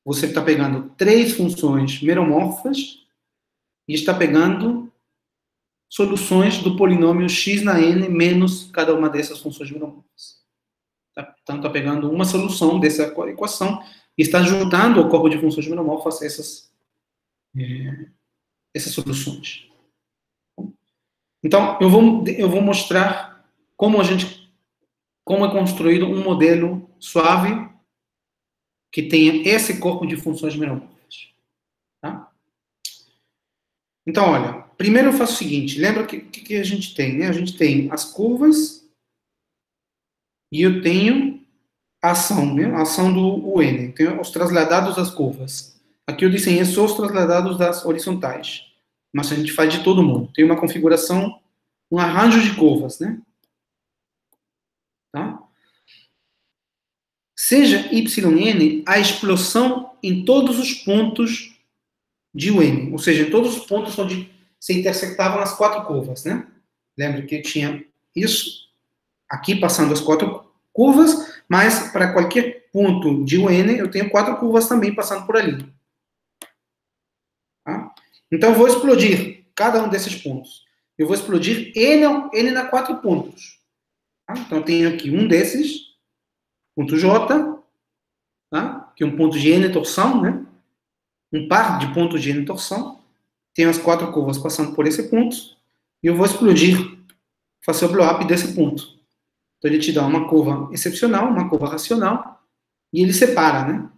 você está pegando 3 funções meromorfas e está pegando soluções do polinômio x na n menos cada uma dessas funções meromorfas. Tá? Então, está pegando uma solução dessa equação e está juntando ao corpo de funções meromorfas essas soluções. Então, eu vou mostrar como é construído um modelo suave que tenha esse corpo de funções meromorfas. Tá? Então, olha, primeiro eu faço o seguinte, lembra o que a gente tem, né? A gente tem as curvas e eu tenho a ação, né? A ação do UN, tenho os trasladados das curvas. Aqui eu desenhei só os trasladados das horizontais, mas a gente faz de todo mundo. Tem uma configuração, um arranjo de curvas, né? Tá? Seja YN a explosão em todos os pontos de UN, ou seja, em todos os pontos onde se intersectavam as 4 curvas, né? Lembra que tinha isso aqui passando as 4 curvas, mas para qualquer ponto de UN eu tenho 4 curvas também passando por ali. Tá? Então eu vou explodir cada um desses pontos. Eu vou explodir N na 4 pontos. Tá? Então eu tenho aqui um desses, ponto J, tá? Que é um ponto de N torção, né? Um par de pontos de N torção. Tenho as 4 curvas passando por esse ponto. E eu vou explodir, fazer o blow-up desse ponto. Então ele te dá uma curva excepcional, uma curva racional, e ele separa, né?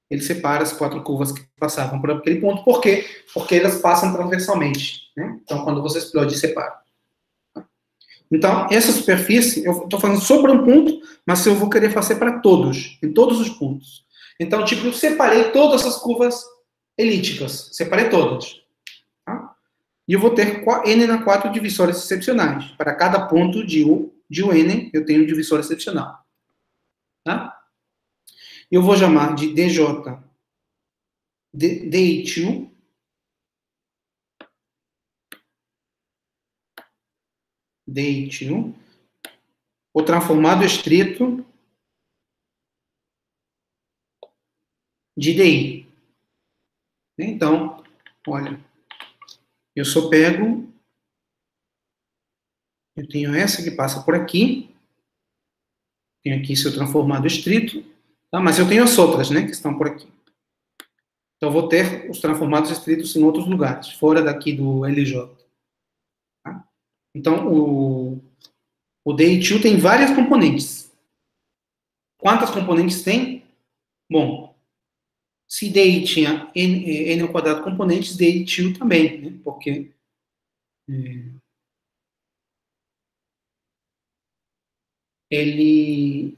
Ele separa as 4 curvas que passavam por aquele ponto. Por quê? Porque elas passam transversalmente, né? Então, quando você explode, separa. Então, essa superfície, eu estou falando sobre um ponto, mas eu vou querer fazer para todos, em todos os pontos. Então, tipo, eu separei todas as curvas elípticas, separei todas. Tá? E eu vou ter n na 4 divisórias excepcionais. Para cada ponto de U n, eu tenho um divisor excepcional. Tá? Eu vou chamar de DJ DI2 DI2, o transformado estrito de DI. Então, olha, eu só pego, eu tenho essa que passa por aqui, tenho aqui seu transformado estrito, tá? Mas eu tenho as outras, né, que estão por aqui. Então, eu vou ter os transformados estritos em outros lugares, fora daqui do LJ. Tá? Então, o DI2 tem várias componentes. Quantas componentes tem? Bom, se DI tinha n ao quadrado componentes, DI2 também, né? Porque ele,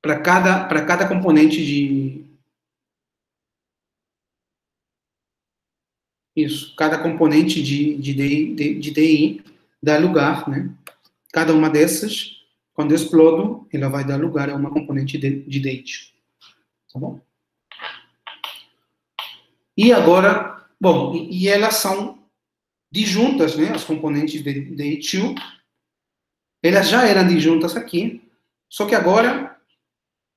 para cada componente cada componente de DI dá lugar, né? Cada uma dessas, quando eu explodo, ela vai dar lugar a uma componente de DI2. Tá bom? E agora, bom, e elas são disjuntas, né? As componentes de DI2, elas já eram disjuntas aqui, só que agora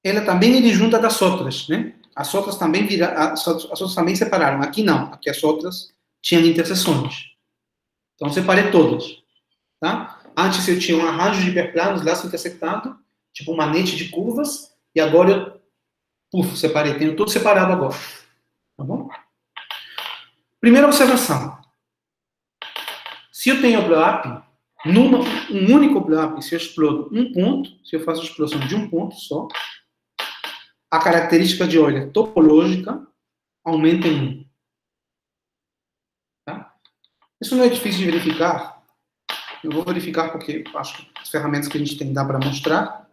ela também é disjunta das outras, né? As outras também as outras também separaram. Aqui não, aqui as outras tinham interseções. Então separei todas, tá? Antes eu tinha um arranjo de hiperplanos, laço intersectado, tipo um manete de curvas, e agora eu, separei, tenho tudo separado agora. Tá bom? Primeira observação. Se eu tenho blow-up, um único blow-up, se eu explodo um ponto, se eu faço a explosão de um ponto só, a característica de Euler topológica aumenta em 1. Tá? Isso não é difícil de verificar. Eu vou verificar porque acho que as ferramentas que a gente tem dá para mostrar.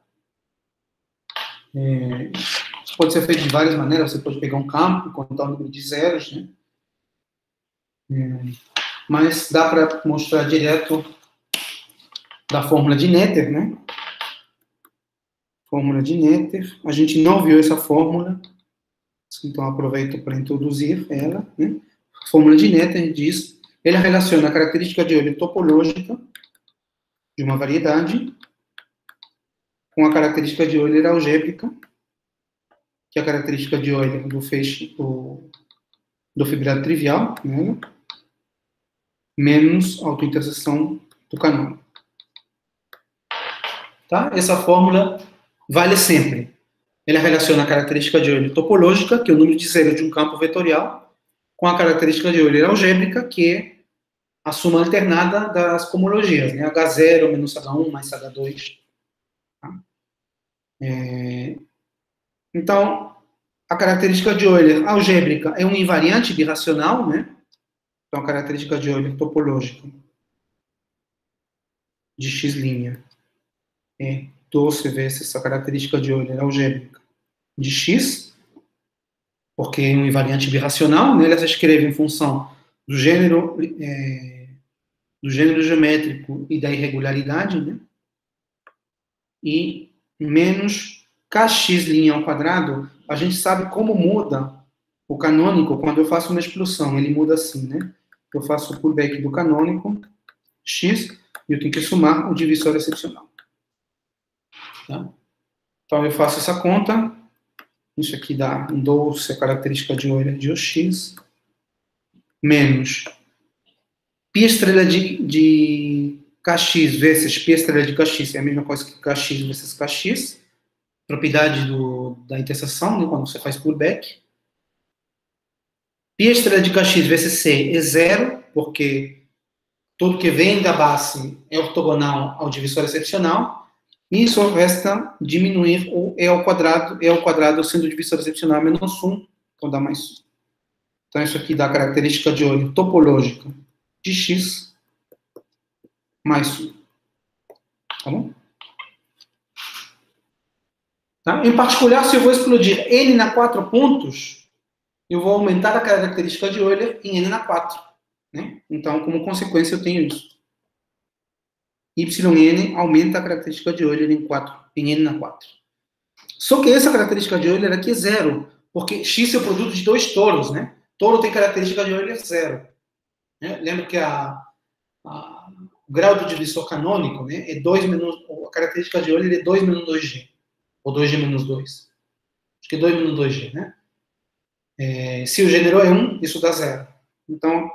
Isso pode ser feito de várias maneiras. Você pode pegar um campo, contar o número de zeros, né? Mas dá para mostrar direto da fórmula de Noether, né? Fórmula de Noether. A gente não viu essa fórmula, então aproveito para introduzir ela, né? A fórmula de Noether diz, ele relaciona a característica de Euler topológica de uma variedade com a característica de Euler algébrica, que é a característica de Euler do feixe do fibrado trivial, né? Menos autointerseção do canônico. Tá? Essa fórmula vale sempre. Ela relaciona a característica de Euler topológica, que é o número de zero de um campo vetorial, com a característica de Euler algébrica, que é a soma alternada das cohomologias, né? H0 menos H1 mais H2. Tá? Então, a característica de Euler algébrica é um invariante birracional, né? Então, a característica de Euler topológica de x' é 12 vezes a característica de Euler algébrica de x, porque é um invariante birracional, né? Ela se escreve em função do gênero geométrico e da irregularidade, né? E menos kx' ao quadrado, a gente sabe como muda o canônico quando eu faço uma explosão. Ele muda assim, né? Eu faço o pullback do canônico, x, e eu tenho que somar o divisor excepcional. Tá? Então, eu faço essa conta. Isso aqui dá 12, a característica de Euler de OX, menos π estrela de kx vezes π estrela de kx, é a mesma coisa que kx vezes kx, propriedade da interseção, né, quando você faz pullback. Π estrela de kx vezes c é zero, porque tudo que vem da base é ortogonal ao divisor excepcional, e só resta diminuir o e ao quadrado sendo o divisor excepcional menos 1, então dá mais 1. Então isso aqui dá a característica de Euler topológica de x mais 1. Tá bom? Tá? Em particular, se eu vou explodir N na 4 pontos, eu vou aumentar a característica de Euler em N na 4. Né? Então, como consequência, eu tenho isso. YN aumenta a característica de Euler em N na 4. Só que essa característica de Euler aqui é 0, porque X é o produto de 2 toros, né? Touro tem característica de Euler 0. Né? Lembra que o grau do divisor canônico, né, é 2 menos... A característica de Euler é 2 menos 2G. Ou 2G menos 2. Acho que é 2 menos 2G, né? Se o gênero é 1, isso dá 0. Então,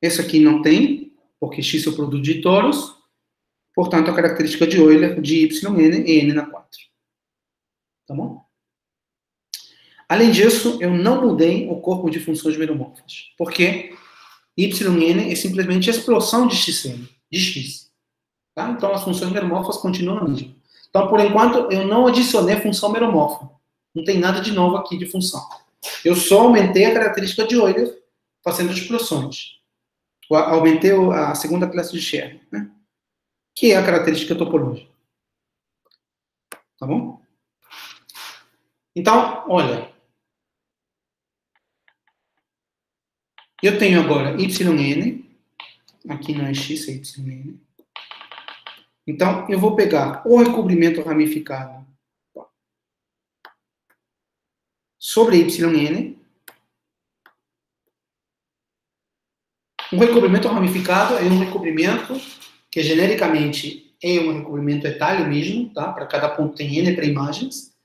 esse aqui não tem, porque X é o produto de toros. Portanto, a característica de Euler de YN é N na 4. Tá bom? Além disso, eu não mudei o corpo de funções meromorfas. Porque YN é simplesmente a explosão de XN, de X. Tá? Então, as funções meromorfas continuam na mesma. Então, por enquanto, eu não adicionei função meromorfa. Não tem nada de novo aqui de função. Eu só aumentei a característica de Euler fazendo explosões. Aumentei a segunda classe de Scherner, né? Que é a característica topológica. Tá bom? Então, olha. Eu tenho agora YN. Aqui não é X, é YN. Então, eu vou pegar o recobrimento ramificado sobre YN. Um recobrimento ramificado é um recobrimento que genericamente é um recobrimento etálio mesmo, tá? Para cada ponto tem N pré-imagens,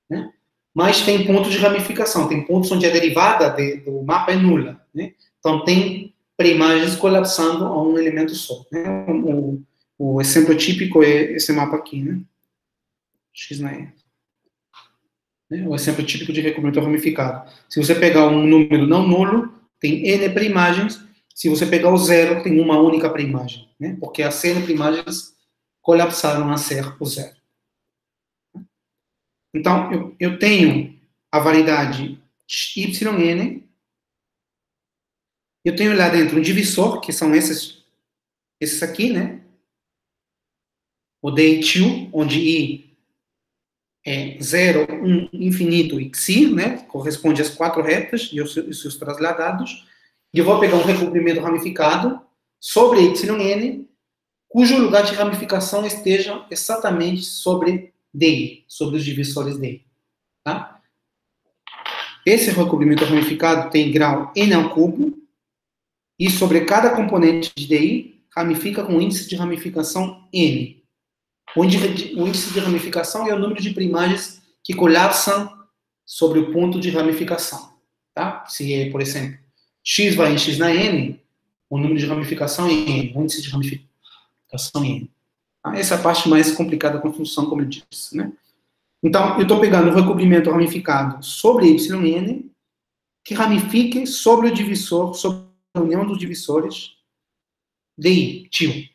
né? Mas tem pontos de ramificação, tem pontos onde a derivada do mapa é nula, né? Então tem pré-imagens colapsando a um elemento só, né? O exemplo típico é esse mapa aqui, né? X na E. Né? O exemplo típico de recobrimento ramificado. Se você pegar um número não nulo, tem N pré-imagens. Se você pegar o zero, tem uma única pré-imagem, né? Porque as N pré-imagens colapsaram a ser o zero. Então, eu tenho a variedade YN, eu tenho lá dentro um divisor, que são esses aqui, né? O DI2, onde I é 0, 1, infinito e Xi, né? Corresponde às 4 retas e os seus trasladados. E eu vou pegar um recobrimento ramificado sobre YN, cujo lugar de ramificação esteja exatamente sobre DI, sobre os divisores DI. Tá? Esse recobrimento ramificado tem grau N ao cubo, e sobre cada componente de DI, ramifica com índice de ramificação N. O índice de ramificação é o número de pré-imagens que colapsam sobre o ponto de ramificação. Tá? Se é, por exemplo, X vai em X na N, o número de ramificação é N, o índice de ramificação é N. Tá? Essa é a parte mais complicada da construção, como eu disse. Né? Então, eu estou pegando o recobrimento ramificado sobre YN, que ramifique sobre o divisor, sobre a união dos divisores DI, tio.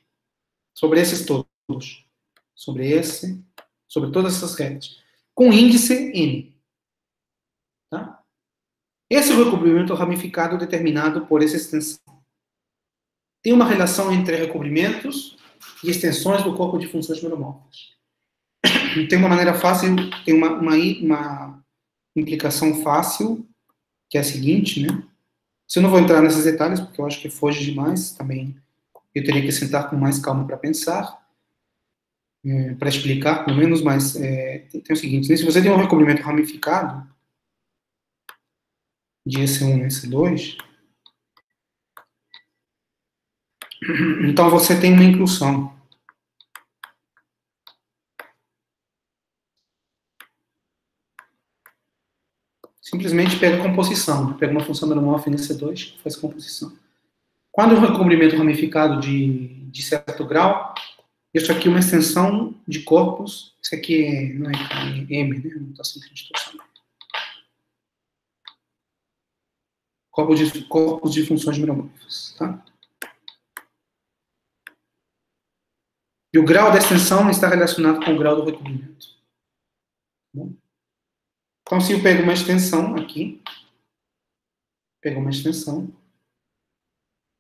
Sobre esses todos. Sobre todas essas retas. Com índice N. Tá? Esse é o recobrimento ramificado determinado por essa extensão. Tem uma relação entre recobrimentos e extensões do corpo de funções meromorfas. Tem uma maneira fácil, tem uma implicação fácil, que é a seguinte, né? Se eu não vou entrar nesses detalhes, porque eu acho que foge demais, também eu teria que sentar com mais calma para pensar, para explicar, pelo menos, mas tem o seguinte, né? Se você tem um recobrimento ramificado, de S1 e S2, então você tem uma inclusão. Simplesmente pega a composição, pega uma função meromorfa em C2 e faz composição. Quando o recobrimento ramificado de certo grau, isso aqui é uma extensão de corpos, isso aqui não é M, né? Não está sempre de torção. Corpos de funções meromorfas, tá? E o grau da extensão está relacionado com o grau do recobrimento. Bom? Então, se eu pego uma extensão aqui,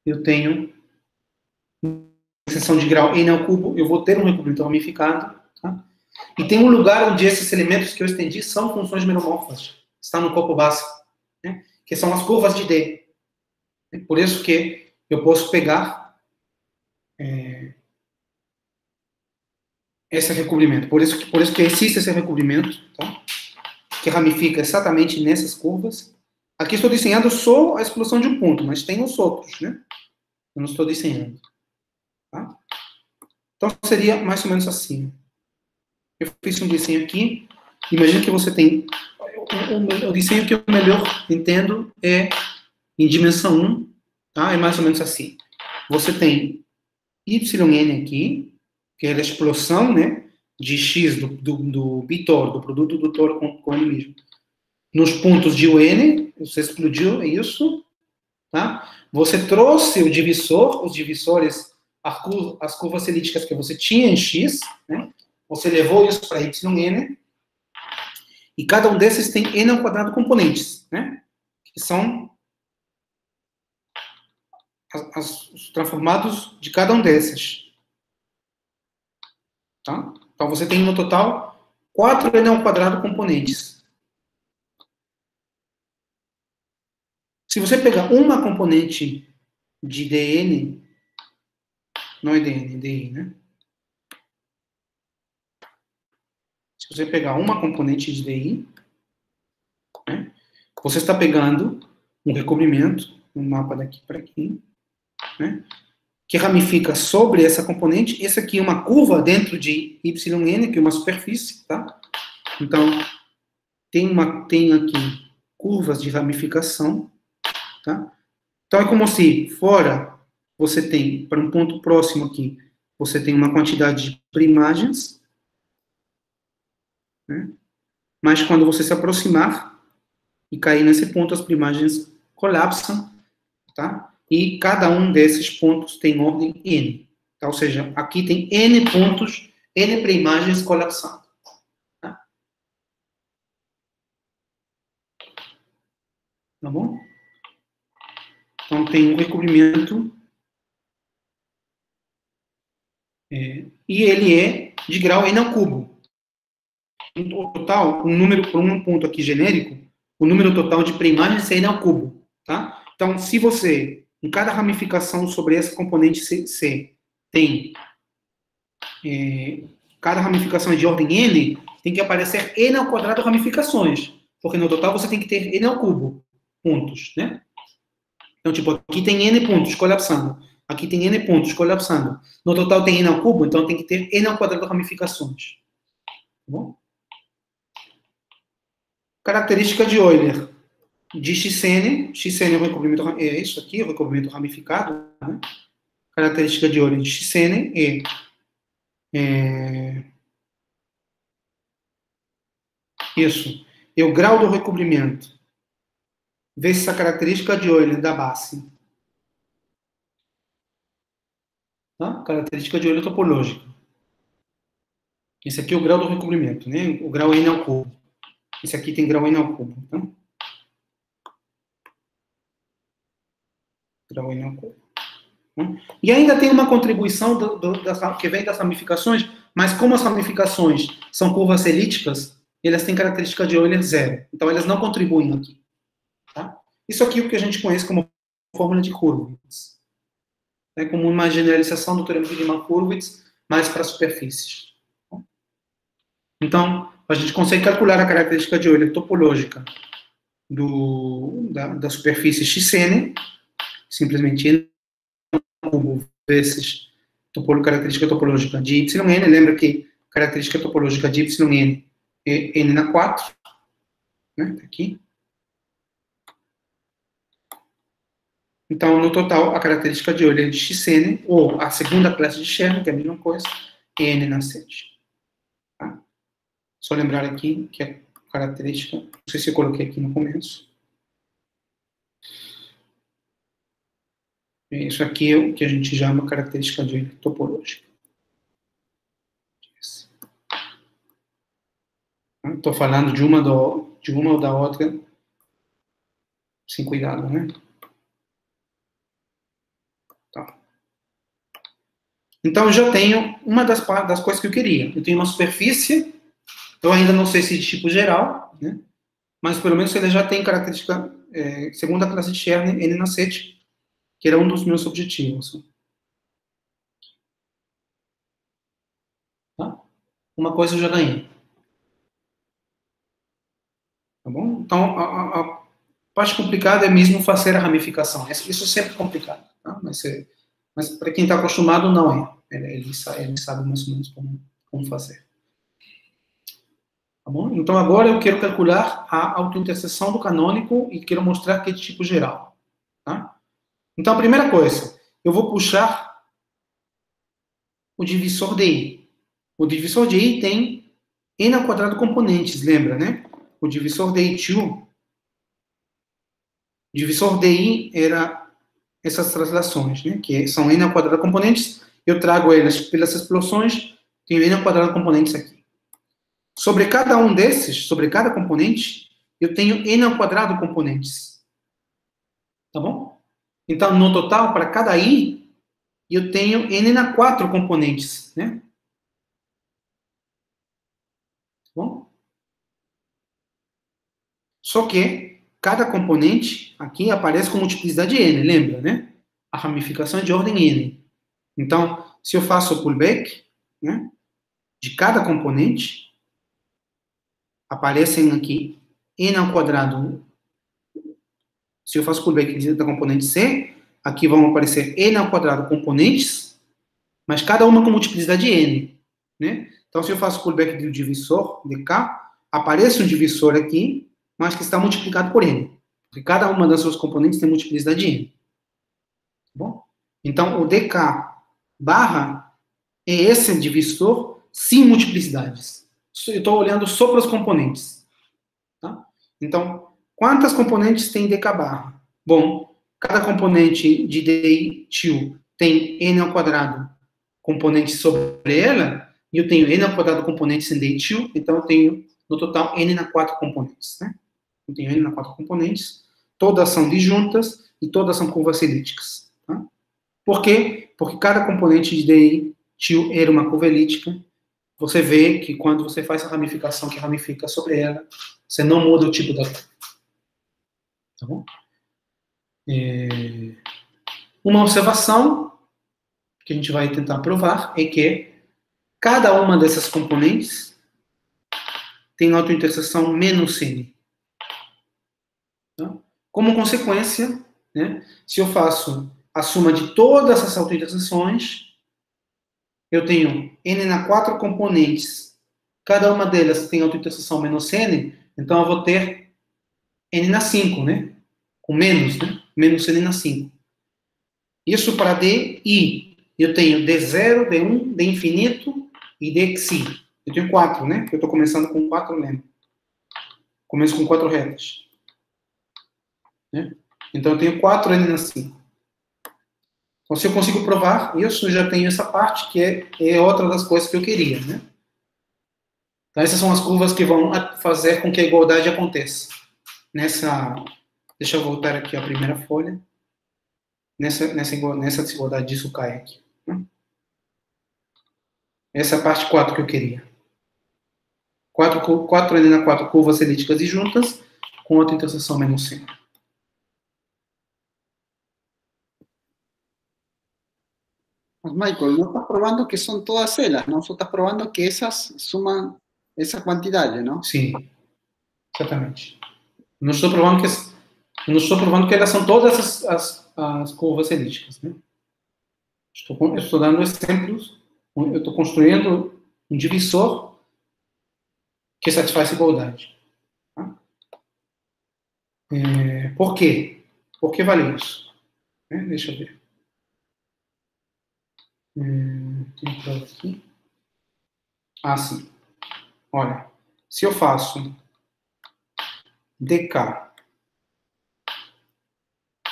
eu tenho exceção de grau n ao cubo, eu vou ter um recobrimento ramificado. Tá? E tem um lugar onde esses elementos que eu estendi são funções meromorfas. Está no corpo básico, né? Que são as curvas de D. Por isso que eu posso pegar esse recobrimento. Por isso que existe esse recobrimento, tá? Que ramifica exatamente nessas curvas. Aqui estou desenhando só a exclusão de um ponto, mas tem os outros, né? Eu não estou desenhando. Tá? Então, seria mais ou menos assim. Eu fiz um desenho aqui. Imagina que você tem... O desenho que eu melhor entendo é em dimensão 1. Tá? É mais ou menos assim. Você tem yn aqui, que é a explosão, né, de x do bitor, do produto do tor com ele mesmo. Nos pontos de UN, você explodiu, é isso. Tá? Você trouxe o divisor, os divisores, as curvas elípticas que você tinha em x, né? Você levou isso para yn, e cada um desses tem n ao quadrado componentes, né? Que são os transformados de cada um desses. Tá? Então, você tem no total 4 n ao quadrado componentes. Se você pegar uma componente de dn, não é dn, é di, né? Se você pegar uma componente de di, né, você está pegando um recobrimento, um mapa daqui para aqui, né, que ramifica sobre essa componente. Essa aqui é uma curva dentro de yn, que é uma superfície, tá? Então, tem aqui curvas de ramificação, tá? Então, é como se fora você tem, para um ponto próximo aqui, você tem uma quantidade de primagens, né? Mas quando você se aproximar e cair nesse ponto, as primagens colapsam, tá? E cada um desses pontos tem ordem n. Tá? Ou seja, aqui tem n pontos, n primagens colapsando. Tá? Tá bom? Então, tem um recobrimento. E ele é de grau n ao cubo. No total, um número, por um ponto aqui genérico, o número total de primagens é n ao cubo. Tá? Então, se você, em cada ramificação sobre essa componente C, tem cada ramificação é de ordem n, tem que aparecer n ao quadrado ramificações. Porque no total você tem que ter n ao cubo pontos, né? Então, tipo, aqui tem n pontos colapsando. Aqui tem n pontos colapsando. No total tem n ao cubo, então tem que ter n ao quadrado ramificações. Tá bom? Característica de Euler. De xn é o recobrimento, é isso aqui, o recobrimento ramificado, né? Característica de Euler de xn isso, é o grau do recobrimento vezes essa característica de Euler da base. Tá? Característica de Euler topológica. Esse aqui é o grau do recobrimento, né? O grau n ao cubo. Esse aqui tem grau n ao cubo. Tá? Grau n ao cubo. E ainda tem uma contribuição que vem das ramificações, mas como as ramificações são curvas elípticas, elas têm característica de Euler zero. Então, elas não contribuem aqui. Tá? Isso aqui é o que a gente conhece como fórmula de Hurwitz. É como uma generalização do teorema de Riemann-Hurwitz, mais para superfícies. Então, a gente consegue calcular a característica de Euler topológica da superfície xn, simplesmente n cubo vezes característica topológica de yn. Lembra que a característica topológica de yn é n na 4, né? Tá aqui. Então, no total, a característica de Euler de xn, ou a segunda classe de Scherner, que é a mesma coisa, é n na 7. Tá? Só lembrar aqui que a característica, não sei se eu coloquei aqui no começo. Isso aqui é o que a gente chama característica de Euler topológica. Estou falando de uma ou da outra, sem cuidado, né? Tá. Então, eu já tenho uma das coisas que eu queria. Eu tenho uma superfície, eu ainda não sei se de tipo geral, né? Mas pelo menos ele já tem característica, segundo a classe de Chern, N na 7, que era um dos meus objetivos. Tá? Uma coisa eu já ganhei. Tá bom? Então, a parte complicada é mesmo fazer a ramificação. Isso é sempre complicado. Tá? Mas para quem está acostumado, não é. Ele sabe mais ou menos como fazer. Tá bom? Então, agora eu quero calcular a autointerseção do canônico e quero mostrar que é de tipo geral. Tá? Então, a primeira coisa, eu vou puxar o divisor de I. O divisor de I tem n ao quadrado componentes, lembra, né? O divisor de I2, o divisor de I era essas translações, né? Que são n ao quadrado componentes, eu trago elas pelas explosões, tenho n ao quadrado componentes aqui. Sobre cada um desses, sobre cada componente, eu tenho n ao quadrado componentes. Tá bom? Então, no total, para cada I, eu tenho n na 4 componentes, né? Tá bom? Só que cada componente aqui aparece com multiplicidade n, lembra, né? A ramificação é de ordem n. Então, se eu faço o pullback, né, de cada componente, aparecem aqui n ao quadrado. Se eu faço pullback da componente C, aqui vão aparecer n ao quadrado componentes, mas cada uma com multiplicidade n, né? Então, se eu faço pullback do divisor de K, aparece um divisor aqui, mas que está multiplicado por n. Porque cada uma das suas componentes tem multiplicidade n. Tá bom? Então, o dk barra é esse divisor sem multiplicidades. Eu estou olhando só para os componentes. Tá? Então, quantas componentes tem dk barra? Bom, cada componente de di2 tem n ao quadrado componentes sobre ela, e eu tenho n ao quadrado componentes em di2, então eu tenho, no total, n na 4 componentes. Né? Eu tenho n na 4 componentes, todas são disjuntas e todas são curvas elípticas. Tá? Por quê? Porque cada componente de di2 era uma curva elíptica. Você vê que quando você faz a ramificação que ramifica sobre ela, você não muda o tipo da curva. Tá bom? Uma observação que a gente vai tentar provar é que cada uma dessas componentes tem autointerseção menos n. Tá? Como consequência, né, se eu faço a soma de todas as autointerseções, eu tenho n na 4 componentes, cada uma delas tem autointerseção menos n, então eu vou ter n na 5, né? Com menos, né? Menos n na 5. Isso para d, i. Eu tenho d0, d1, d infinito e d xi. Eu tenho 4, né? Eu estou começando com 4, lembra? Começo com 4 retas. Né? Então, eu tenho 4n na 5. Então, se eu consigo provar isso, eu já tenho essa parte, que é outra das coisas que eu queria. Né? Então, essas são as curvas que vão fazer com que a igualdade aconteça. Deixa eu voltar aqui à primeira folha. Nessa desigualdade disso cai aqui. Né? Essa é a parte 4 que eu queria. 4n na 4 curvas elípticas e juntas, com outra interseção menos n. Mas Michael, no estás probando que son todas celas, ¿no? Solo estás probando que esas suman esa cantidad, ¿no? Sim, exatamente. Não estou provando que elas são todas as curvas elípticas. Né? Estou dando exemplos. Eu estou construindo um divisor que satisfaz a igualdade. Tá? Por quê? Por que vale isso? Deixa eu ver. Tem prova aqui. Ah, sim. Olha, se eu faço dk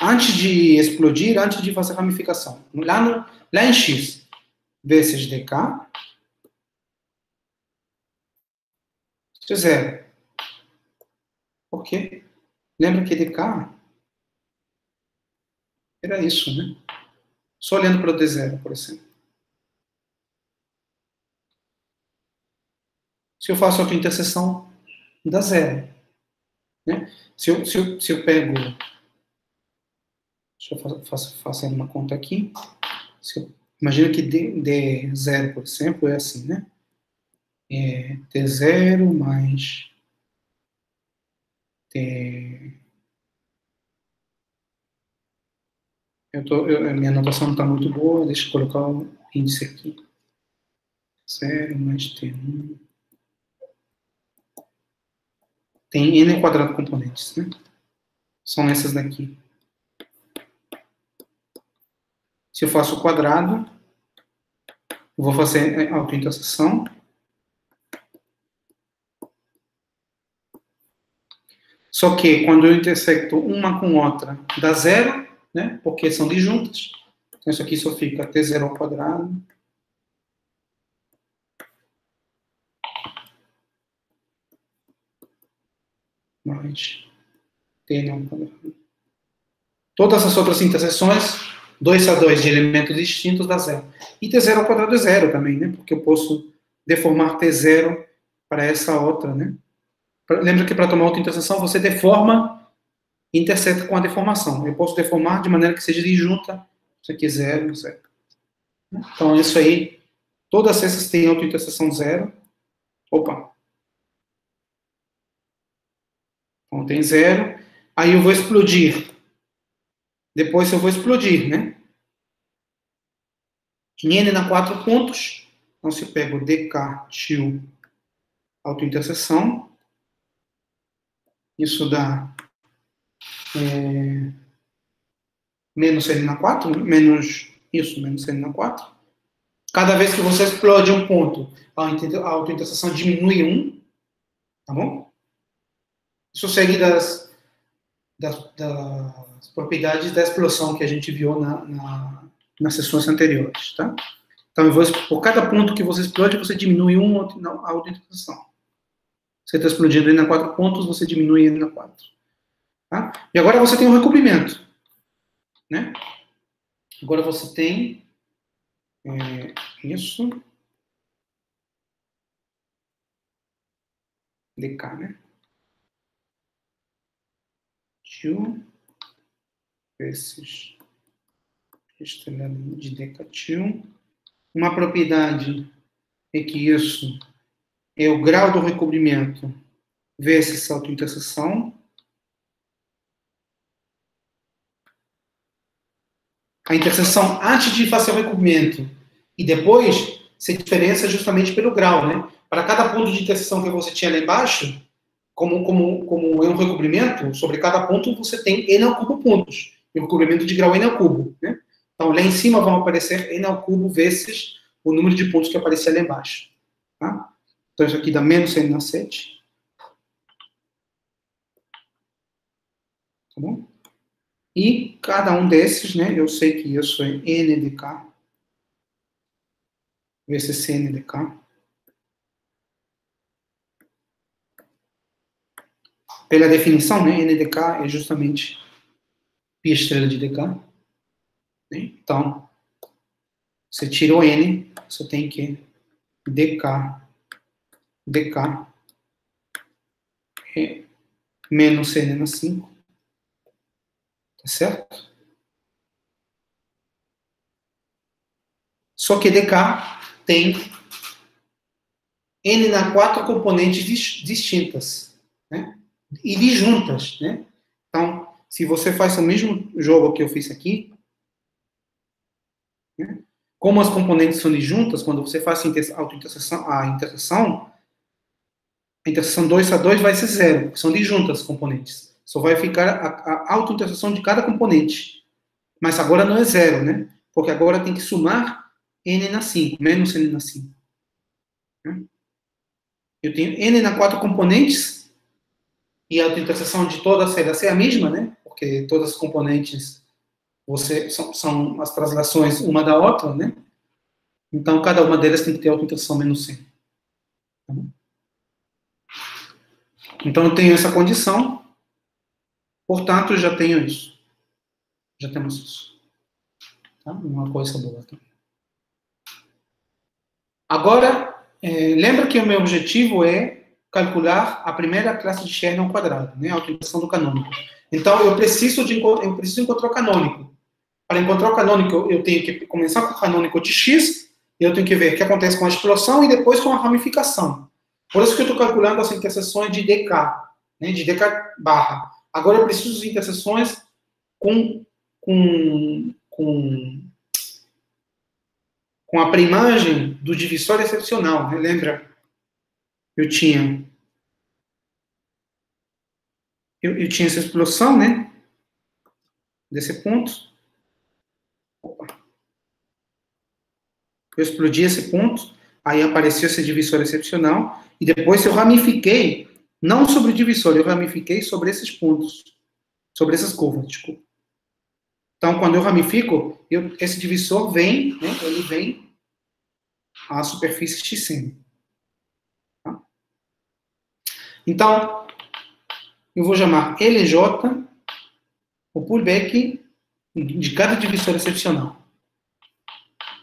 antes de explodir, antes de fazer ramificação, lá em x, vezes dk, isso é zero. Por quê? Lembra que dk era isso, né? Só olhando para o d0, por exemplo. Se eu faço autointerseção, dá zero. Né? Se eu pego... Deixa eu fazer uma conta aqui. Imagina que D0, por exemplo, é assim, né? T0 mais T... a minha anotação não está muito boa, deixa eu colocar o índice aqui. 0 mais T1. Tem n quadrado componentes, né? São essas daqui. Se eu faço o quadrado, eu vou fazer autointerseção. Só que quando eu intersecto uma com outra, dá zero, né? Porque são disjuntas. Então isso aqui só fica T0 ao quadrado. Mais T ao quadrado. Todas as outras interseções, 2 a 2 de elementos distintos dá zero. E T0 ao quadrado é zero também, né? Porque eu posso deformar T0 para essa outra, né? Lembra que para tomar autointerseção você deforma e interseta com a deformação. Eu posso deformar de maneira que seja disjunta. Isso aqui é zero, zero. Então, isso aí, todas essas têm autointerseção zero. Opa. Então, tem zero. Aí eu vou explodir. Depois eu vou explodir, né? Em n na 4 pontos. Então, se eu pego dk til autointerseção, isso dá menos n na 4, menos n na 4. Cada vez que você explode um ponto, a autointerseção diminui 1, tá bom? Isso segue das propriedades da explosão que a gente viu nas sessões anteriores, tá? Então, por cada ponto que você explode, você diminui 1 a autointerseção. Você está explodindo n na 4 pontos, você diminui n na 4. Tá? E agora você tem um recobrimento. Né? Agora você tem isso. dk, né? Til vezes estrela de dk til. Uma propriedade é que isso é o grau do recobrimento vezes autointerseção. A interseção antes de fazer o recobrimento e depois se diferencia justamente pelo grau, né? Para cada ponto de interseção que você tinha lá embaixo, como é um recobrimento, sobre cada ponto você tem n ao cubo pontos. E o recobrimento de grau n ao cubo, né? Então, lá em cima vão aparecer n ao cubo vezes o número de pontos que aparecia lá embaixo. Tá? Então, isso aqui dá menos n na 7. Tá bom? E cada um desses, né, eu sei que isso é n de k vezes cn de k. Pela definição, né, n de k é justamente π estrela de dk. Né? Então, você tira o n, você tem que dk é menos n na 5. Tá certo? Só que dk tem n na 4 componentes distintas, né? E disjuntas, né? Então, se você faz o mesmo jogo que eu fiz aqui, né? Como as componentes são disjuntas, quando você faz a interseção 2 a 2 vai ser 0, porque são disjuntas as componentes. Só vai ficar a autointerseção de cada componente. Mas agora não é 0, né? Porque agora tem que somar n na 5, menos n na 5. Eu tenho n na 4 componentes, e a autointerseção de todas elas é a mesma, né? Porque todas as componentes são as translações uma da outra, né? Então, cada uma delas tem que ter autointerseção menos 100. Tá bom? Então, eu tenho essa condição, portanto, eu já tenho isso. Já temos isso. Tá? Uma coisa boa. Tá? Agora, lembra que o meu objetivo é calcular a primeira classe de Chern ao quadrado, né? A utilização do canônico. Então, eu preciso encontrar o canônico. Para encontrar o canônico, eu tenho que começar com o canônico de X, e eu tenho que ver o que acontece com a explosão e depois com a ramificação. Por isso que eu estou calculando as interseções de dk, né? De dk barra. Agora eu preciso de interseções com a primagem do divisor excepcional, né? Lembra? Eu tinha essa explosão, né? Desse ponto. Opa. Eu explodi esse ponto, aí apareceu esse divisor excepcional, e depois eu ramifiquei, não sobre o divisor, eu ramifiquei sobre esses pontos, sobre essas curvas, desculpa. Então, quando eu ramifico, esse divisor vem, né? Ele vem à superfície XN. Tá? Então, eu vou chamar LJ o pullback de cada divisor excepcional.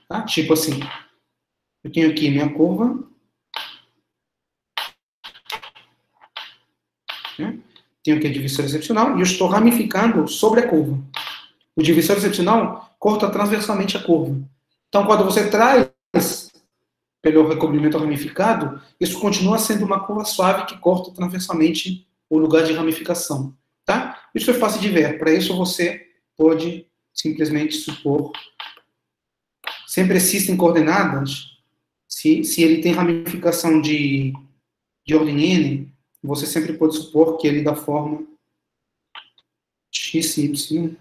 Tá? Tipo assim, eu tenho aqui minha curva, né? Tenho aqui a divisor excepcional e eu estou ramificando sobre a curva. O divisor excepcional corta transversalmente a curva. Então, quando você traz pelo recobrimento ramificado, isso continua sendo uma curva suave que corta transversalmente o lugar de ramificação. Tá? Isso é fácil de ver. Para isso, você pode simplesmente supor. Sempre existem coordenadas. Se ele tem ramificação de ordem n, você sempre pode supor que ele da forma x, y.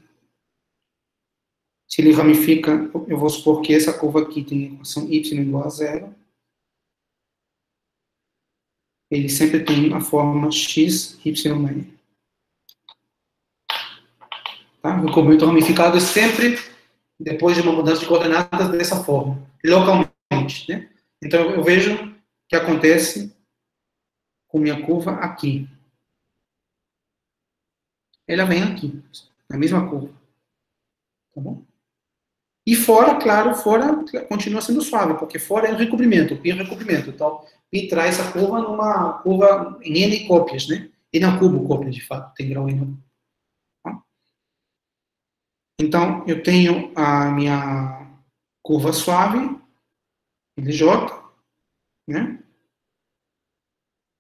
Se ele ramifica, eu vou supor que essa curva aqui tem equação y igual a 0. Ele sempre tem a forma x, y, n. Tá? O recobrimento ramificado é sempre depois de uma mudança de coordenadas dessa forma, localmente, né? Então, eu vejo o que acontece com minha curva aqui. Ela vem aqui, na mesma curva. Tá bom? E fora, claro, fora continua sendo suave, porque fora é o recobrimento, pi é o recobrimento. Então, pi traz essa curva numa curva em n cópias, né? N ao cubo cópias, de fato, tem grau n ao cubo. Então, eu tenho a minha curva suave, LJ, né?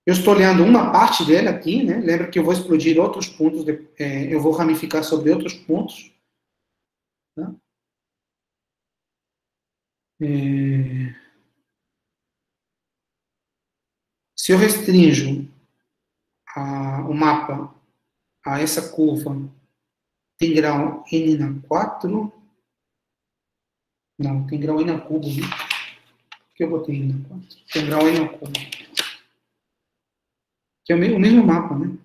Eu estou olhando uma parte dela aqui, né? Lembra que eu vou explodir outros pontos, eu vou ramificar sobre outros pontos. Né? Se eu restringo o mapa a essa curva, tem grau n na 4. Não, tem grau n ao cubo, né? Por que eu botei n na 4? Tem grau n ao cubo. Que é o mesmo mapa, né?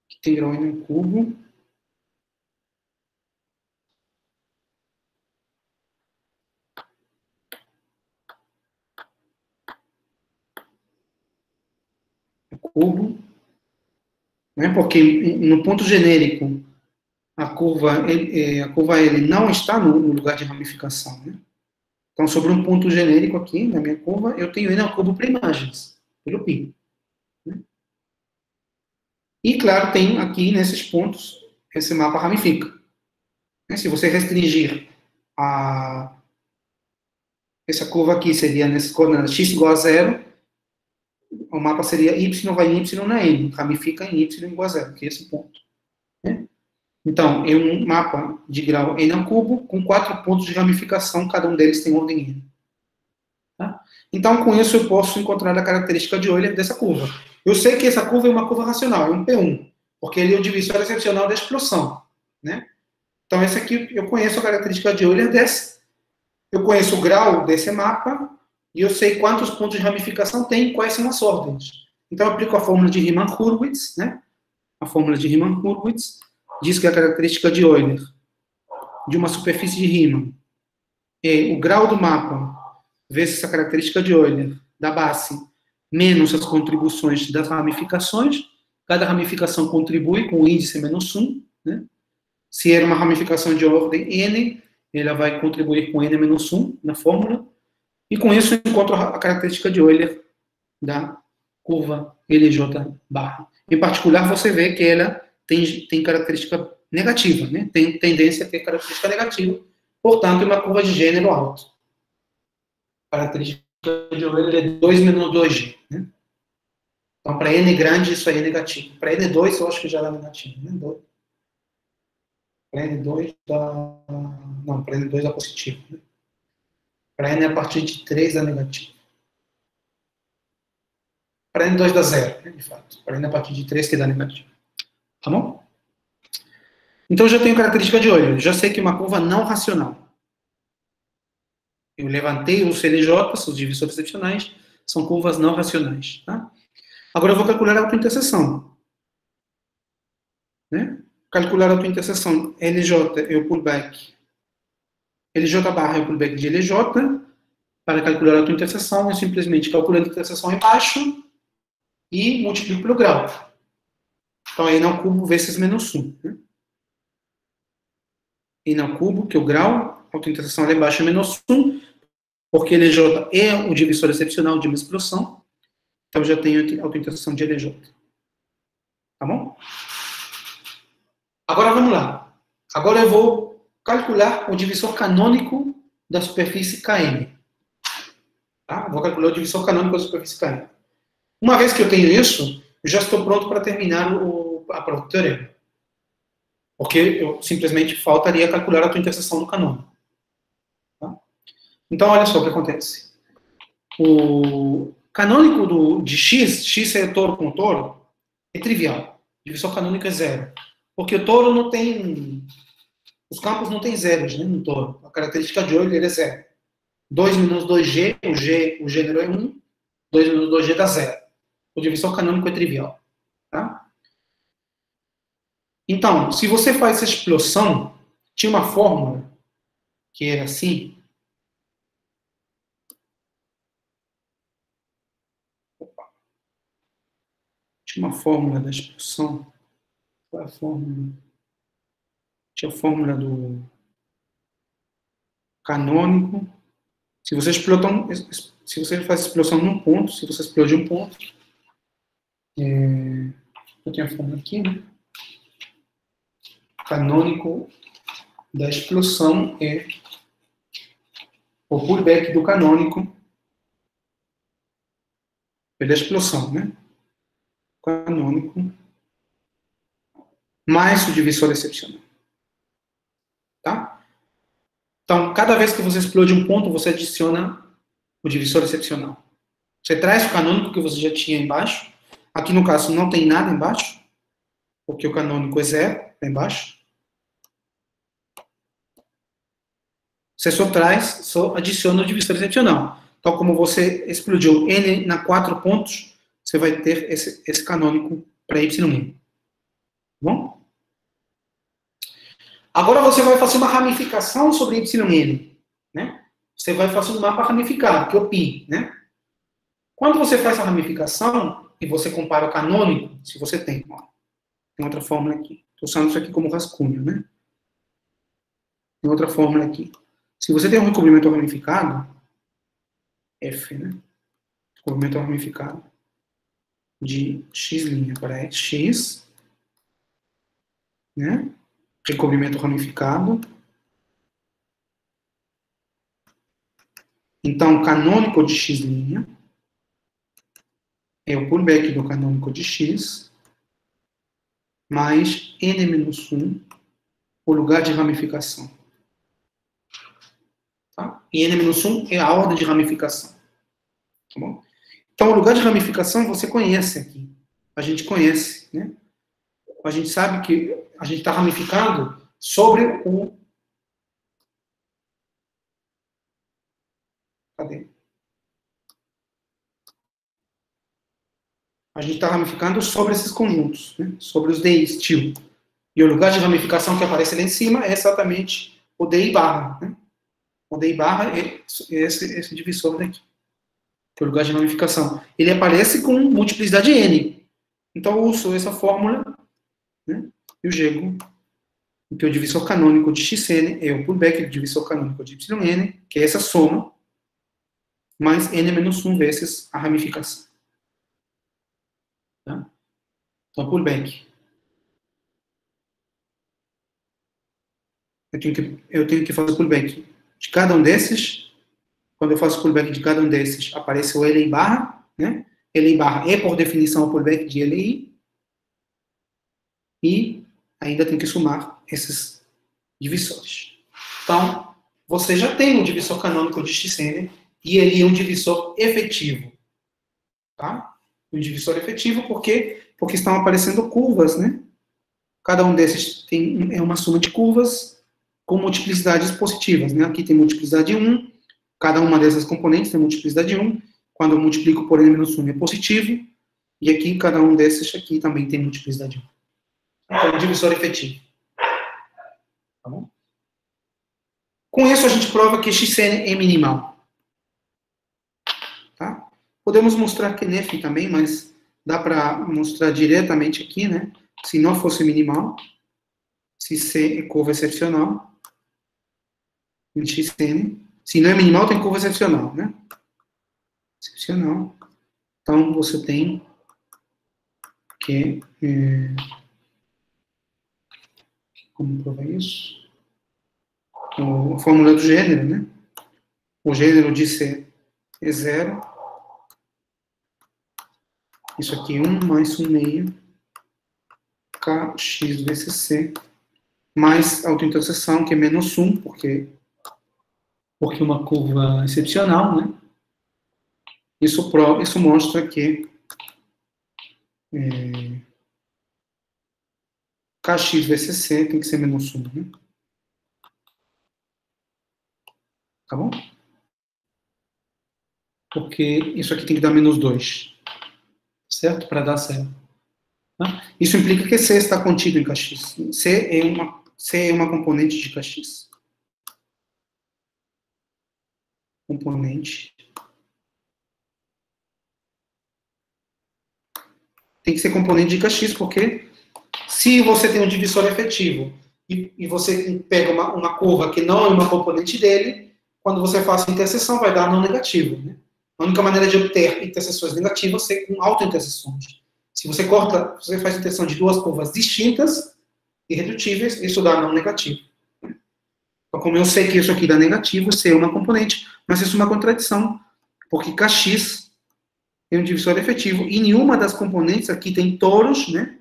Que tem grau n ao cubo. Cubo. Né? Porque no ponto genérico, a curva L não está no lugar de ramificação, né? Então, sobre um ponto genérico aqui, na minha curva, eu tenho n ao cubo para imagens, pelo π. Né? E, claro, tem aqui, nesses pontos, esse mapa ramifica. Né? Se você restringir essa curva aqui, seria nessas coordenadas x igual a 0, o mapa seria y vai em y na n, ramifica em y igual a 0, que é esse ponto. Né? Então, é um mapa de grau n ao cubo, com 4 pontos de ramificação, cada um deles tem ordem n. Tá? Então, com isso, eu posso encontrar a característica de Euler dessa curva. Eu sei que essa curva é uma curva racional, é um P1, porque ele é o divisor excepcional da explosão. Né? Então, essa aqui, eu conheço a característica de Euler dessa. Eu conheço o grau desse mapa, e eu sei quantos pontos de ramificação tem e quais são as ordens. Então, eu aplico a fórmula de Riemann-Hurwitz, né? A fórmula de Riemann-Hurwitz diz que a característica de Euler de uma superfície de Riemann é o grau do mapa vezes essa característica de Euler da base menos as contribuições das ramificações. Cada ramificação contribui com o índice menos 1. Né? Se era uma ramificação de ordem n, ela vai contribuir com n menos 1 na fórmula. E com isso eu encontro a característica de Euler da curva LJ barra. Em particular, você vê que ela tem característica negativa, né? Tem tendência a ter característica negativa, portanto, é uma curva de gênero alto. A característica de Euler é 2 menos 2G, né? Então, para N grande, isso aí é negativo. Para N2, eu acho que já dá negativo, né? Para N2 dá... Não, para N2 dá positivo, né? Para N a partir de 3 dá negativo. Para N2 dá 0, né, de fato. Para N a partir de 3 que dá negativo. Tá bom? Então, eu já tenho característica de Euler. Já sei que é uma curva não racional. Eu levantei os CDJ, os divisores excepcionais, são curvas não racionais. Tá? Agora eu vou calcular a autointerseção. Né? Calcular a autointerseção LJ é o pullback. LJ barra é o pullback de LJ. Para calcular a autointerseção, eu simplesmente calculo a interseção embaixo e multiplico pelo grau. Então, aí no cubo vezes menos 1. Né? E no cubo, que é o grau, a autointerseção lá embaixo é menos 1, porque LJ é o divisor excepcional de uma explosão. Então, eu já tenho a autointerseção de LJ. Tá bom? Agora, vamos lá. Agora eu vou calcular o divisor canônico da superfície KM. Tá? Vou calcular o divisor canônico da superfície KM. Uma vez que eu tenho isso, eu já estou pronto para terminar a prova do teorema. Porque eu simplesmente faltaria calcular a autointerseção do canônico. Tá? Então, olha só o que acontece. O canônico de X é touro com touro, é trivial. O divisor canônico é 0. Porque o touro não tem... Os campos não têm zeros, né, no touro. A característica de Euler é 0. 2 menos 2G, o gênero é 1. 2 menos 2G dá 0. O divisor canônico é trivial. Tá? Então, se você faz essa explosão, tinha uma fórmula que era assim. Tinha uma fórmula da explosão. Qual é a fórmula? Tinha a fórmula do canônico. Se você faz explosão num ponto, se você explode um ponto, eu tenho a fórmula aqui, né? Canônico da explosão é o pullback do canônico pela explosão, né? Canônico mais o divisor excepcional. Tá? Então, cada vez que você explode um ponto, você adiciona o divisor excepcional. Você traz o canônico que você já tinha embaixo. Aqui, no caso, não tem nada embaixo, porque o canônico é 0 lá embaixo. Você só adiciona o divisor excepcional. Então, como você explodiu N na 4 pontos, você vai ter esse canônico para YN. Tá bom? Agora você vai fazer uma ramificação sobre YN. Né? Você vai fazer um mapa ramificado, que é o π. Né? Quando você faz a ramificação e você compara o canônico, se você tem outra fórmula aqui. Estou usando isso aqui como rascunho. Né? Tem outra fórmula aqui. Se você tem um recobrimento ramificado, F, né? Recobrimento ramificado de X' para X, né? Recobrimento ramificado. Então, canônico de X' é o pullback do canônico de X mais N-1, o lugar de ramificação. Tá? E N-1 é a ordem de ramificação. Tá bom? Então, o lugar de ramificação você conhece aqui. A gente conhece, né? A gente sabe que a gente está ramificado sobre o... Cadê? A gente está ramificando sobre esses conjuntos, né? Sobre os DI steel. E o lugar de ramificação que aparece lá em cima é exatamente o DI barra, né? O DI barra é esse divisor daqui, que é o lugar de ramificação. Ele aparece com multiplicidade N. Então, eu uso essa fórmula, né? E o Jego, que é o divisor canônico de Xn, é o pullback do divisor canônico de Yn, que é essa soma. mais n-1 vezes a ramificação. Tá? Então, pullback. Eu tenho que fazer pullback de cada um desses. Quando eu faço pullback de cada um desses, aparece o LI barra, né? LI barra é, por definição, o pullback de LI. E ainda tem que somar esses divisores. Então, você já tem um divisor canônico de XN e ele é um divisor efetivo. Tá? Um divisor efetivo porque estão aparecendo curvas, né? Cada um desses é uma soma de curvas com multiplicidades positivas, né? Aqui tem multiplicidade 1, cada uma dessas componentes tem multiplicidade 1, quando eu multiplico por n-1 é positivo, e aqui cada um desses aqui também tem multiplicidade 1. Então, é um divisor efetivo. Tá bom? Com isso, a gente prova que XN é minimal. Tá? Podemos mostrar que NF também, mas dá para mostrar diretamente aqui, né? Se não fosse minimal, se C é curva excepcional, em XN. Se não é minimal, tem curva excepcional, né? Excepcional. Então, você tem que... como provar isso? A fórmula do gênero, né? O gênero de C é 0. Isso aqui é 1 mais 1 meio. Kx vezes C. Mais autointerseção, que é menos 1, porque é uma curva excepcional, né? Isso mostra que Kx vezes C tem que ser menos 1, né? Tá bom? Porque isso aqui tem que dar menos 2. Certo? Para dar certo. Tá? Isso implica que C está contido em Kx. C é uma componente de Kx. Componente. Tem que ser componente de Kx, porque se você tem um divisor efetivo e você pega uma curva que não é uma componente dele, quando você faz a interseção, vai dar não negativo. Né? A única maneira de obter interseções negativas é com autointerseções. Se você faz interseção de duas curvas distintas, irredutíveis, isso dá não negativo. Então, como eu sei que isso aqui dá negativo, C é uma componente, mas isso é uma contradição, porque Kx é um divisor efetivo, e nenhuma das componentes aqui tem toros, né?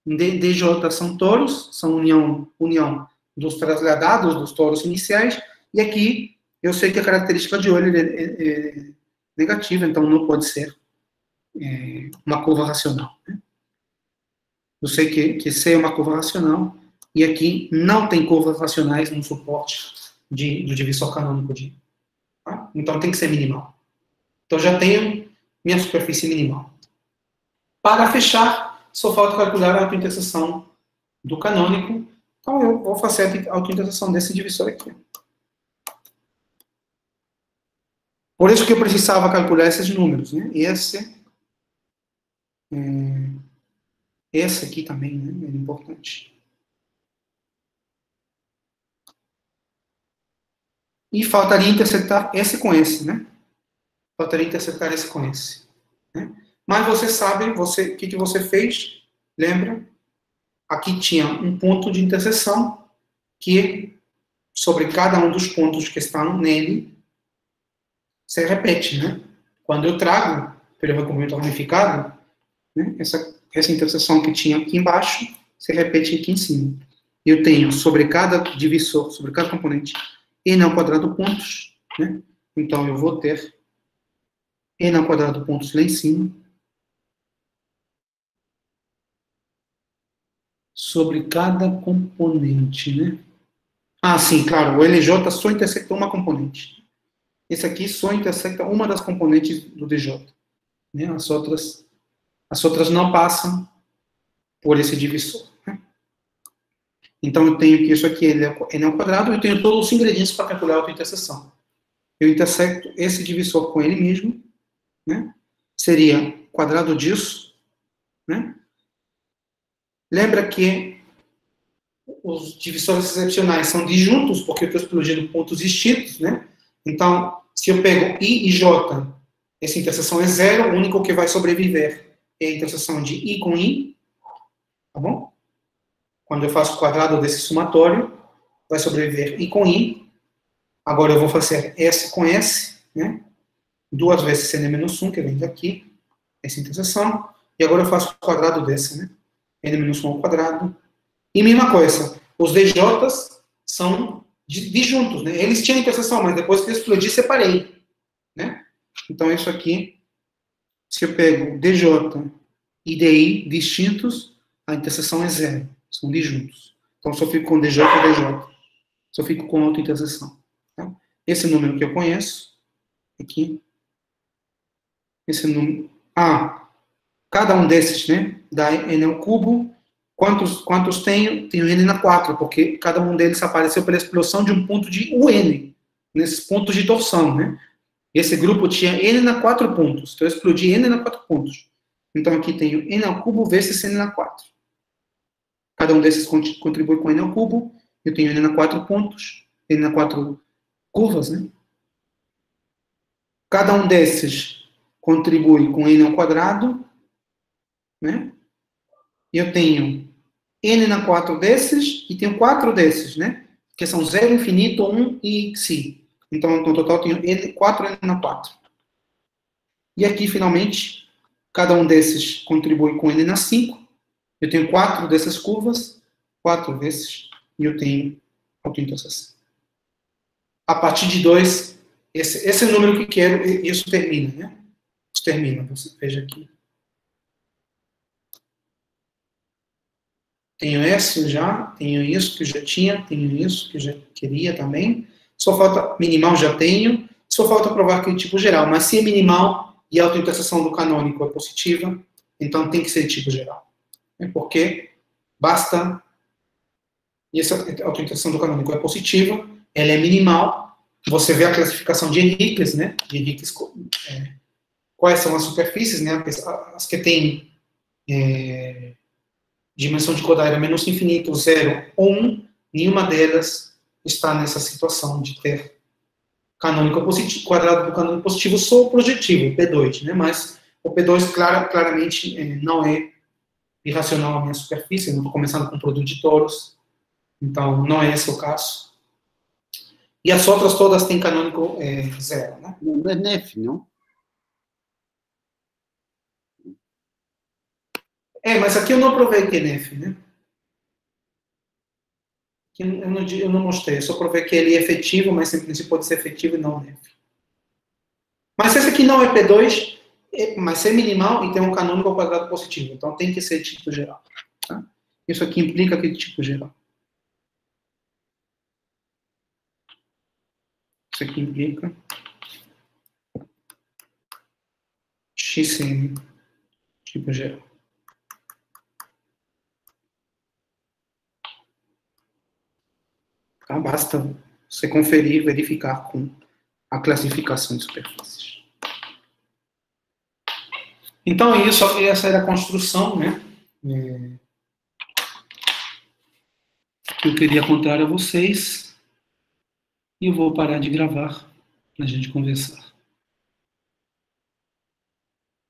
DJ são toros, são união dos trasladados, dos toros iniciais, e aqui eu sei que a característica de olho é negativa, então não pode ser uma curva racional. Né? Eu sei que C é uma curva racional, e aqui não tem curvas racionais no suporte do divisor canônico de. Tá? Então tem que ser minimal. Então já tenho minha superfície minimal. Para fechar, só falta calcular a autointerseção do canônico. Então eu vou fazer a autointerseção desse divisor aqui. Por isso que eu precisava calcular esses números. Né? Esse aqui também, né? É importante. E faltaria interceptar esse com esse, né? Faltaria interceptar esse com esse. Né? Mas você sabe, o que você fez? Lembra? Aqui tinha um ponto de interseção que, sobre cada um dos pontos que estão nele, se repete, né? Quando eu trago pelo recobrimento ramificado, né? Essa interseção que tinha aqui embaixo, se repete aqui em cima. Eu tenho sobre cada divisor, sobre cada componente, n ao quadrado pontos, né? Então eu vou ter n ao quadrado pontos lá em cima, sobre cada componente, né? Ah, sim, claro, o LJ só intersecta uma componente. Esse aqui só intersecta uma das componentes do DJ. Né? As outras não passam por esse divisor. Né? Então, eu tenho que isso aqui, n ao quadrado, eu tenho todos os ingredientes para calcular a autointerseção. Eu intersecto esse divisor com ele mesmo, né? Seria quadrado disso, né? Lembra que os divisores excepcionais são disjuntos, porque eu estou explodindo pontos distintos, né? Então, Se eu pego I e J, essa interseção é zero, o único que vai sobreviver é a interseção de I com I, tá bom? Quando eu faço o quadrado desse somatório, vai sobreviver I com I. Agora eu vou fazer S com S, né? 2 vezes N-1, que vem daqui, essa interseção. E agora eu faço o quadrado dessa, né? N-1 ao quadrado. E mesma coisa, os DJs são disjuntos, né? Eles tinham interseção, mas depois que eu explodi, separei, né? Então, isso aqui, se eu pego DJ e DI distintos, a interseção é zero, são disjuntos. Então, só fico com DJ e DJ. Só fico com outra interseção. Tá? Esse número que eu conheço, aqui, esse número... cada um desses, né, dá n ao cubo. Quantos tenho? Tenho n na 4, porque cada um deles apareceu pela explosão de um ponto de UN, nesses pontos de torção, né? Esse grupo tinha n na 4 pontos, então eu explodi n na 4 pontos. Então aqui tenho n ao cubo vezes n na 4. Cada um desses contribui com n ao cubo, eu tenho n na 4 pontos, n na 4 curvas, né? Cada um desses contribui com n ao quadrado, né? E eu tenho n na 4 desses, e tenho 4 desses, né? Que são 0, infinito, 1 e psi. Então, no total, tenho 4n na 4. E aqui, finalmente, cada um desses contribui com n na 5. Eu tenho 4 dessas curvas, 4 desses, e eu tenho autointerseção. A partir de 2, esse é o número que quero, e isso termina, né? Isso termina, você veja aqui. Tenho esse já, tenho isso que eu já tinha, tenho isso que eu já queria também. Só falta, minimal já tenho, só falta provar que é tipo geral. Mas se é minimal e a autointerseção do canônico é positiva, então tem que ser tipo geral. Porque basta, e essa autointerseção do canônico é positiva, ela é minimal, você vê a classificação de Henriques, né? De Henriques, quais são as superfícies, né? As que têm dimensão de Kodaira menos infinito, 0 ou 1, nenhuma delas está nessa situação de ter canônico positivo, quadrado do canônico positivo, só o projetivo, o P2, né? Mas o P2 claramente não é irracional a minha superfície, eu não estou começando com produto de toros, então não é esse o caso. E as outras todas têm canônico 0, né? Não é NEF, não? Mas aqui eu não provei que é NEF, né? Aqui eu não mostrei, eu só provei que ele é efetivo, mas sempre pode ser efetivo e não NEF. Mas esse aqui não é P2, mas é minimal e tem um canônico ao quadrado positivo, então tem que ser tipo geral. Tá? Isso aqui implica que tipo geral. Isso aqui implica XN, tipo geral. Tá? Basta você conferir, verificar com a classificação de superfícies. Então, essa era a construção, né? Que eu queria contar a vocês. E eu vou parar de gravar para a gente conversar.